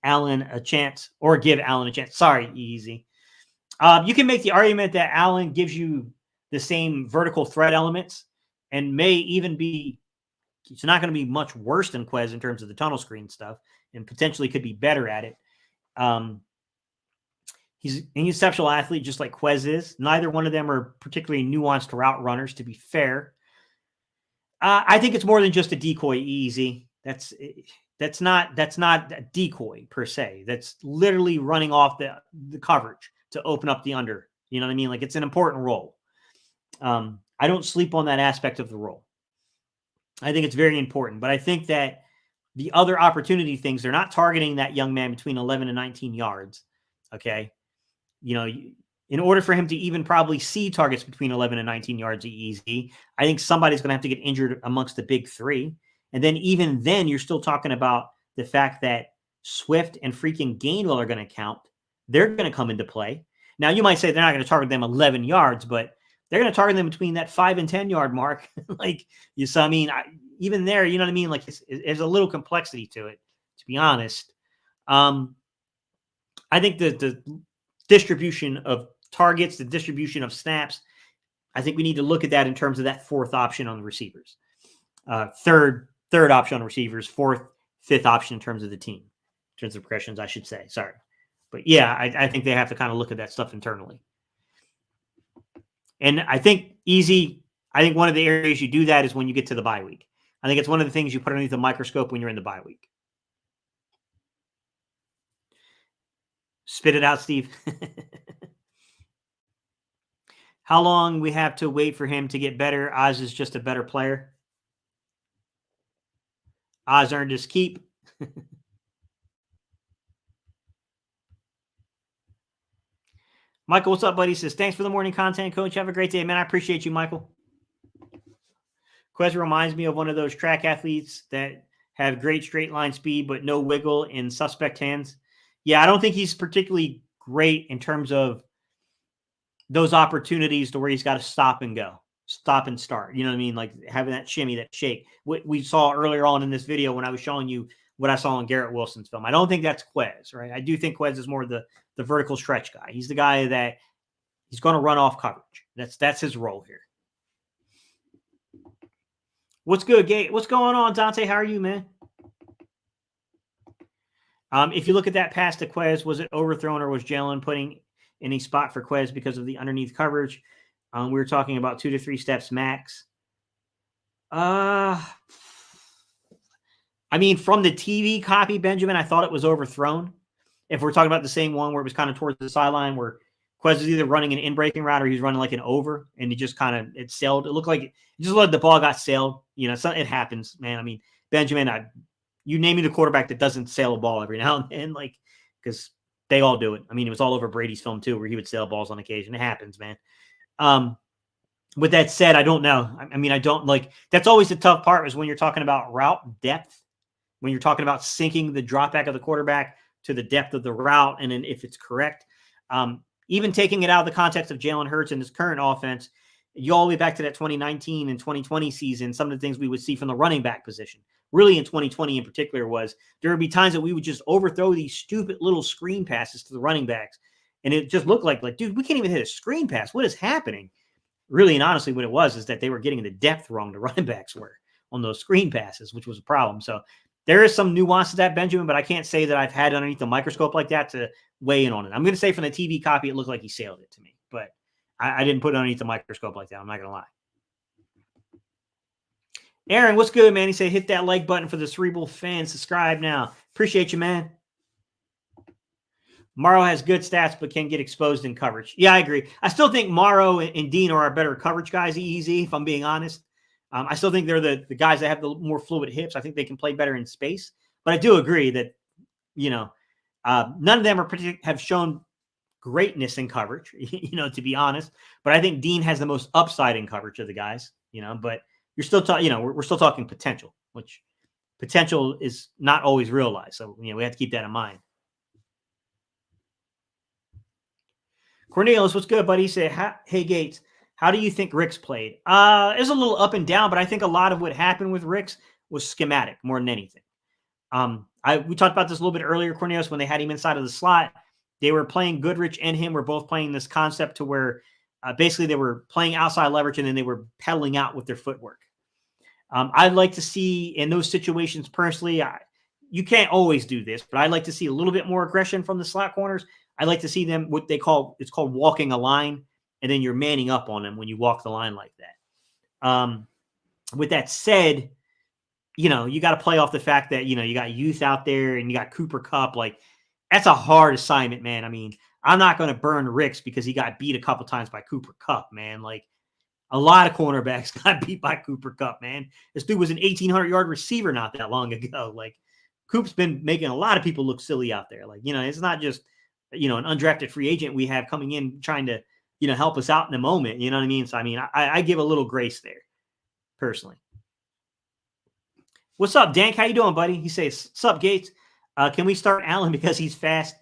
Allen a chance. Sorry, Easy. You can make the argument that Allen gives you the same vertical threat elements and may even be, it's not going to be much worse than Quez in terms of the tunnel screen stuff, and potentially could be better at it. He's an exceptional athlete, just like Quez is. Neither one of them are particularly nuanced route runners, to be fair. I think it's more than just a decoy, Easy. That's not a decoy per se. That's literally running off the coverage to open up the under. You know what I mean? Like, it's an important role. I don't sleep on that aspect of the role. I think it's very important, but I think that the other opportunity things, they're not targeting that young man between 11 and 19 yards. Okay. In order for him to even probably see targets between 11 and 19 yards easy, I think somebody's going to have to get injured amongst the big three. And then even then, you're still talking about the fact that Swift and freaking Gainwell are going to count. They're going to come into play. Now, you might say they're not going to target them 11 yards, but they're going to target them between that 5 and 10 yard mark. So, I mean, even there, you know what I mean? Like, there's a little complexity to it, to be honest. I think the distribution of targets, the distribution of snaps, I think we need to look at that in terms of that fourth option on the receivers. Third option on receivers, fifth option in terms of the team, in terms of progressions, I should say. Sorry. But yeah, I think they have to kind of look at that stuff internally. And I think Easy, I think one of the areas you do that is when you get to the bye week. I think it's one of the things you put underneath the microscope when you're in the bye week. Spit it out, Steve. How long we have to wait for him to get better? Oz is just a better player. Oz earned his keep. Michael, what's up, buddy? He says, thanks for the morning content, coach. Have a great day, man. I appreciate you, Michael. Quez reminds me of one of those track athletes that have great straight line speed, but no wiggle in suspect hands. Yeah, I don't think he's particularly great in terms of those opportunities to where he's got to stop and go, stop and start. You know what I mean? Like having that shimmy, that shake. What we saw earlier on in this video when I was showing you what I saw in Garrett Wilson's film. I don't think that's Quez, right? I do think Quez is more the vertical stretch guy. He's the guy that he's going to run off coverage. That's his role here. What's good, Gate? What's going on, Dante? How are you, man? If you look at that pass to Quez, was it overthrown or was Jalen putting in a spot for Quez because of the underneath coverage? We were talking about 2 to 3 steps max. I mean, from the TV copy, Benjamin, I thought it was overthrown. If we're talking about the same one where it was kind of towards the sideline where Quez is either running an in-breaking route or he's running like an over, and he just kind of it sailed. It looked like it just looked like the ball got sailed. You know, it happens, man. I mean, Benjamin, you name me the quarterback that doesn't sail a ball every now and then, like because they all do it. I mean, it was all over Brady's film too, where he would sail balls on occasion. It happens, man. With that said, I don't know. I mean, I don't like. That's always the tough part is when you're talking about route depth, when you're talking about syncing the drop back of the quarterback to the depth of the route, and then if it's correct. Even taking it out of the context of Jalen Hurts and his current offense, you all the way back to that 2019 and 2020 season, some of the things we would see from the running back position, really in 2020 in particular, was there would be times that we would just overthrow these stupid little screen passes to the running backs. And it just looked like, dude, we can't even hit a screen pass. What is happening? Really and honestly, what it was is that they were getting the depth wrong the running backs were on those screen passes, which was a problem. So there is some nuance to that, Benjamin, but I can't say that I've had underneath the microscope like that to weigh in on it. I'm going to say from the TV copy, it looked like he sailed it to me, but I didn't put it underneath the microscope like that. I'm not going to lie. Aaron, what's good, man? He said, hit that like button for the Cerebral fans. Subscribe now. Appreciate you, man. Morrow has good stats, but can get exposed in coverage. Yeah, I agree. I still think Morrow and Dean are our better coverage guys, EZ, if I'm being honest. I still think they're the guys that have the more fluid hips. I think they can play better in space. But I do agree that, none of them have shown greatness in coverage, to be honest. But I think Dean has the most upside in coverage of the guys, but you're still talking, we're still talking potential, which potential is not always realized. So, we have to keep that in mind. Cornelius, what's good, buddy? He said, hey, Gates, how do you think Ricks played? It was a little up and down, but I think a lot of what happened with Ricks was schematic more than anything. We talked about this a little bit earlier, Cornelius, when they had him inside of the slot. They were playing Goodrich and him were both playing this concept to where basically they were playing outside leverage and then they were pedaling out with their footwork. I'd like to see in those situations personally, you can't always do this, but I'd like to see a little bit more aggression from the slot corners. I'd like to see them it's called walking a line, and then you're manning up on them when you walk the line like that. With that said, you got to play off the fact that, you got youth out there and you got Cooper Kupp. Like, that's a hard assignment, man. I mean, I'm not going to burn Ricks because he got beat a couple times by Cooper Kupp, man. Like, a lot of cornerbacks got beat by Cooper Kupp, man. This dude was an 1,800-yard receiver not that long ago. Like, Coop's been making a lot of people look silly out there. Like, it's not just, an undrafted free agent we have coming in trying to, help us out in the moment. You know what I mean? So, I mean, I give a little grace there, personally. What's up, Dank? How you doing, buddy? He says, what's up, Gates? Can we start Allen because he's fast?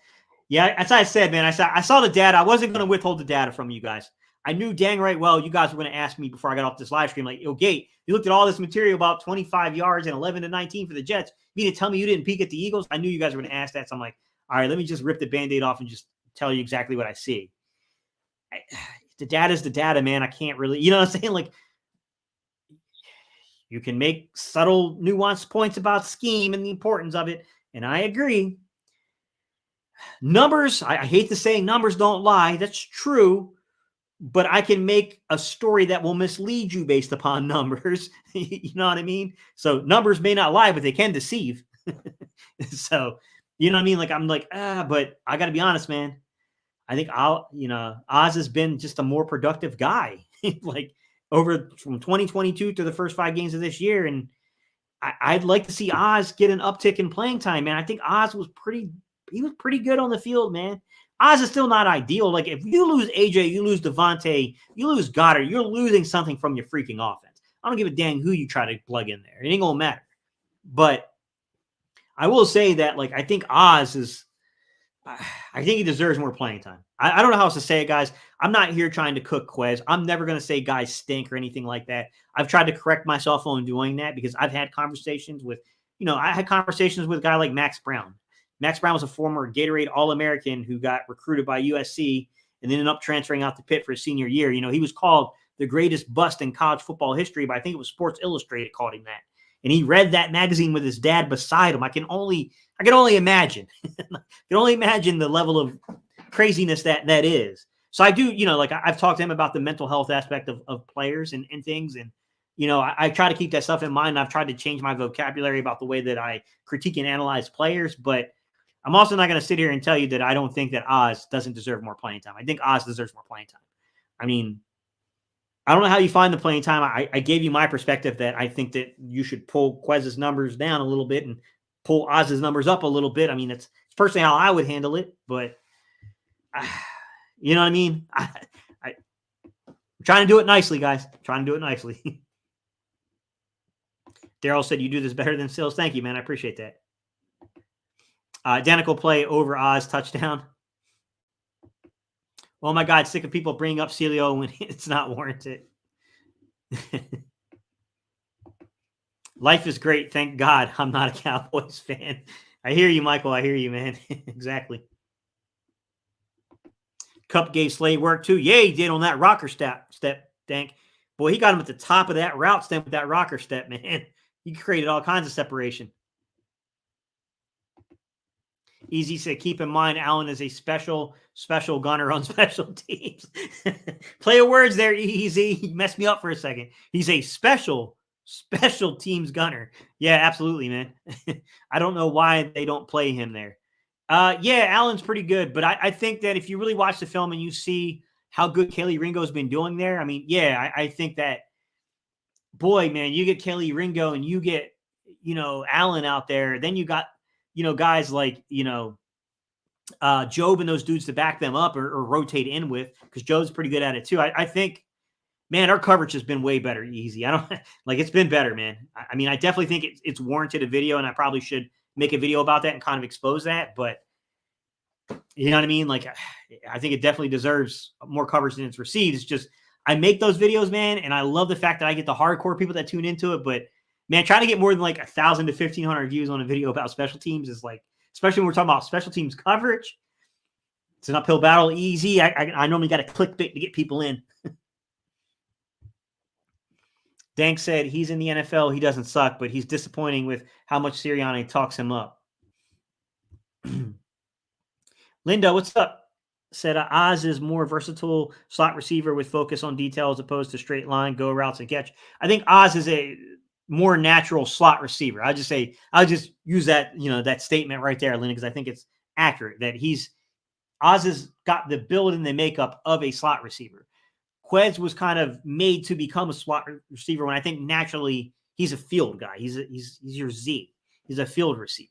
Yeah, as I said, man, I saw the data. I wasn't going to withhold the data from you guys. I knew dang right well you guys were going to ask me before I got off this live stream, like, yo, Gate, you looked at all this material about 25 yards and 11 to 19 for the Jets. You need to tell me you didn't peek at the Eagles? I knew you guys were going to ask that. So I'm like, all right, let me just rip the Band-Aid off and just tell you exactly what I see. The data's the data, man. I can't really, you know what I'm saying? Like, you can make subtle, nuanced points about scheme and the importance of it, and I agree. Numbers, I hate to say numbers don't lie. That's true. but I can make a story that will mislead you based upon numbers. You know what I mean? So numbers may not lie, but they can deceive. So, you know what I mean? Like, I'm like, but I got to be honest, man. I think Oz has been just a more productive guy, like over from 2022 to the first 5 games of this year. And I'd like to see Oz get an uptick in playing time, man. I think Oz was pretty good on the field, man. Oz is still not ideal. Like, if you lose AJ, you lose Devontae, you lose Goddard, you're losing something from your freaking offense. I don't give a dang who you try to plug in there. It ain't gonna matter. But I will say that, like, I think he deserves more playing time. I don't know how else to say it, guys. I'm not here trying to cook Quez. I'm never going to say guys stink or anything like that. I've tried to correct myself on doing that because I've had conversations with, I had conversations with a guy like Max Brown. Max Brown was a former Gatorade All-American who got recruited by USC and ended up transferring out to Pitt for his senior year. He was called the greatest bust in college football history, but I think it was Sports Illustrated called him that. And he read that magazine with his dad beside him. I can only imagine. I can only imagine the level of craziness that is. So I do, like, I've talked to him about the mental health aspect of players and things. And, I try to keep that stuff in mind. I've tried to change my vocabulary about the way that I critique and analyze players. But I'm also not going to sit here and tell you that I don't think that Oz doesn't deserve more playing time. I think Oz deserves more playing time. I mean, I don't know how you find the playing time. I gave you my perspective that I think that you should pull Quez's numbers down a little bit and pull Oz's numbers up a little bit. I mean, it's personally how I would handle it, but you know what I mean? I'm trying to do it nicely, guys. I'm trying to do it nicely. Daryl said, you do this better than Sills. Thank you, man. I appreciate that. Identical play over Oz touchdown. Oh my God, sick of people bringing up Celio when it's not warranted. Life is great. Thank God I'm not a Cowboys fan. I hear you, Michael. I hear you, man. Exactly. Cup gave Slade work too. Yeah, he did on that rocker step, Dank. Boy, he got him at the top of that route step with that rocker step, man. He created all kinds of separation. Easy said, keep in mind, Allen is a special gunner on special teams. Play of words there, Easy. He messed me up for a second. He's a special teams gunner. Yeah, absolutely, man. I don't know why they don't play him there. Yeah, Allen's pretty good, but I think that if you really watch the film and you see how good Kelly Ringo's been doing there, I mean, yeah, I think that, boy, man, you get Kelly Ringo and you get, Allen out there, then you got, guys like, Job and those dudes to back them up or rotate in with, because Job's pretty good at it too. I think, man, our coverage has been way better. Easy. I don't like, it's been better, man. I mean, I definitely think it's warranted a video, and I probably should make a video about that and kind of expose that. But you know what I mean? Like, I think it definitely deserves more coverage than it's received. It's just, I make those videos, man, and I love the fact that I get the hardcore people that tune into it. But man, trying to get more than like 1,000 to 1,500 views on a video about special teams is like, especially when we're talking about special teams coverage, it's an uphill battle. Easy. I normally got to clickbait to get people in. Dank said he's in the NFL. He doesn't suck, but he's disappointing with how much Sirianni talks him up. Linda, what's up? Said Oz is more versatile slot receiver with focus on detail as opposed to straight line, go routes, and catch. I think Oz is a more natural slot receiver. I'll just use that, that statement right there, Linda, because I think it's accurate that Oz has got the build and the makeup of a slot receiver. Quez was kind of made to become a slot receiver when I think naturally he's a field guy. He's your Z. He's a field receiver.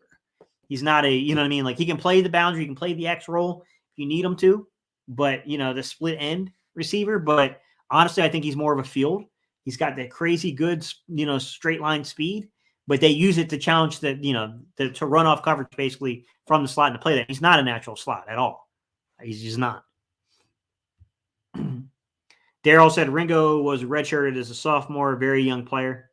He's not a, you know what I mean? Like, he can play the boundary, he can play the X role if you need him to, but, the split end receiver. But honestly, I think he's more of a field. He's got that crazy good, straight line speed, but they use it to challenge to run off coverage basically from the slot and to play that. He's not a natural slot at all. He's just not. Daryl said Ringo was redshirted as a sophomore, a very young player.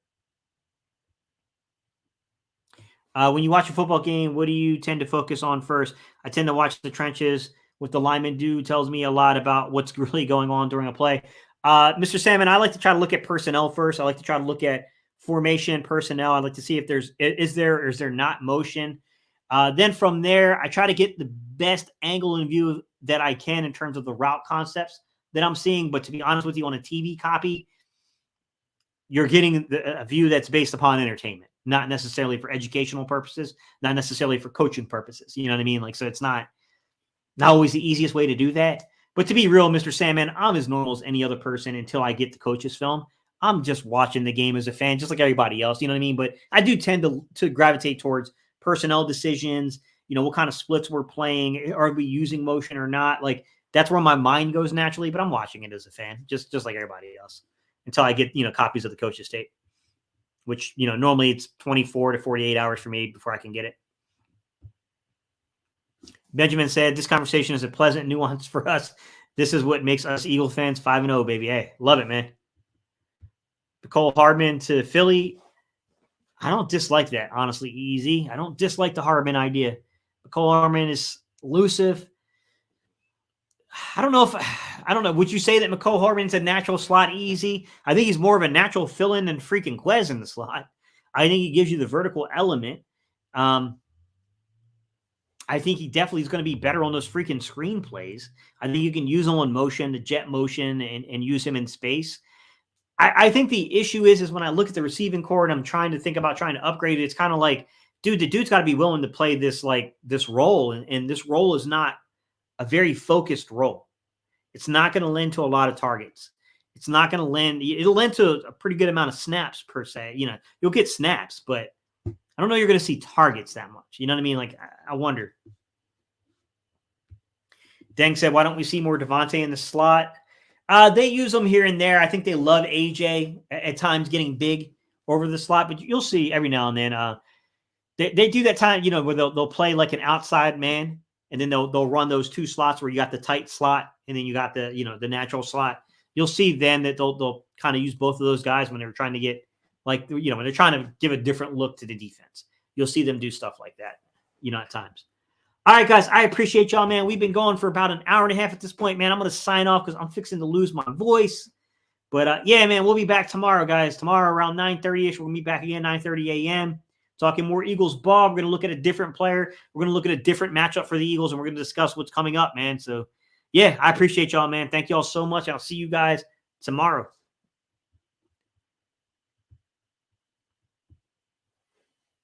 When you watch a football game, what do you tend to focus on first? I tend to watch the trenches. What the linemen do tells me a lot about what's really going on during a play. Mr. Salmon, I like to try to look at personnel first. I like to try to look at formation, personnel. I like to see if is there not motion. Then from there, I try to get the best angle and view that I can in terms of the route concepts that I'm seeing. But to be honest with you, on a TV copy, you're getting a view that's based upon entertainment, not necessarily for educational purposes, not necessarily for coaching purposes. You know what I mean? Like, so it's not always the easiest way to do that. But to be real, Mr. Sandman, I'm as normal as any other person until I get the coach's film. I'm just watching the game as a fan, just like everybody else. You know what I mean? But I do tend to gravitate towards personnel decisions, what kind of splits we're playing. Are we using motion or not? Like, that's where my mind goes naturally, but I'm watching it as a fan, just like everybody else, until I get, copies of the coach's tape, which, normally it's 24 to 48 hours for me before I can get it. Benjamin said, this conversation is a pleasant nuance for us. This is what makes us Eagle fans 5-0, baby. Hey, love it, man. Nicole Hardman to Philly. I don't dislike that, honestly, easy. I don't dislike the Hardman idea. Nicole Hardman is elusive. I don't know. Would you say that McCole Hardman's a natural slot easy? I think he's more of a natural fill-in than freaking Quez in the slot. I think he gives you the vertical element. I think he definitely is going to be better on those freaking screen plays. I think you can use him on motion, the jet motion, and use him in space. I think the issue is when I look at the receiving core and I'm trying to think about trying to upgrade it, it's kind of like, dude, the dude's got to be willing to play this role. And this role is not a very focused role. It's not going to lend to a lot of targets. It's not going to lend. It'll lend to a pretty good amount of snaps per se. You'll get snaps, but I don't know you're going to see targets that much. You know what I mean? Like, I wonder. Deng said, why don't we see more Devontae in the slot? They use them here and there. I think they love AJ at times getting big over the slot, but you'll see every now and then. They do that time, where they'll play like an outside man, and then they'll run those two slots where you got the tight slot and then you got the the natural slot. You'll see then that they'll kind of use both of those guys when they're trying to get when they're trying to give a different look to the defense. You'll see them do stuff like that, at times. All right, guys, I appreciate y'all, man. We've been going for about an hour and a half at this point, man. I'm going to sign off because I'm fixing to lose my voice. But, yeah, man, we'll be back tomorrow, guys. Tomorrow around 9:30-ish, we'll meet back again, 9:30 a.m., talking more Eagles ball. We're going to look at a different player. We're going to look at a different matchup for the Eagles, and we're going to discuss what's coming up, man. So, yeah, I appreciate y'all, man. Thank y'all so much. I'll see you guys tomorrow.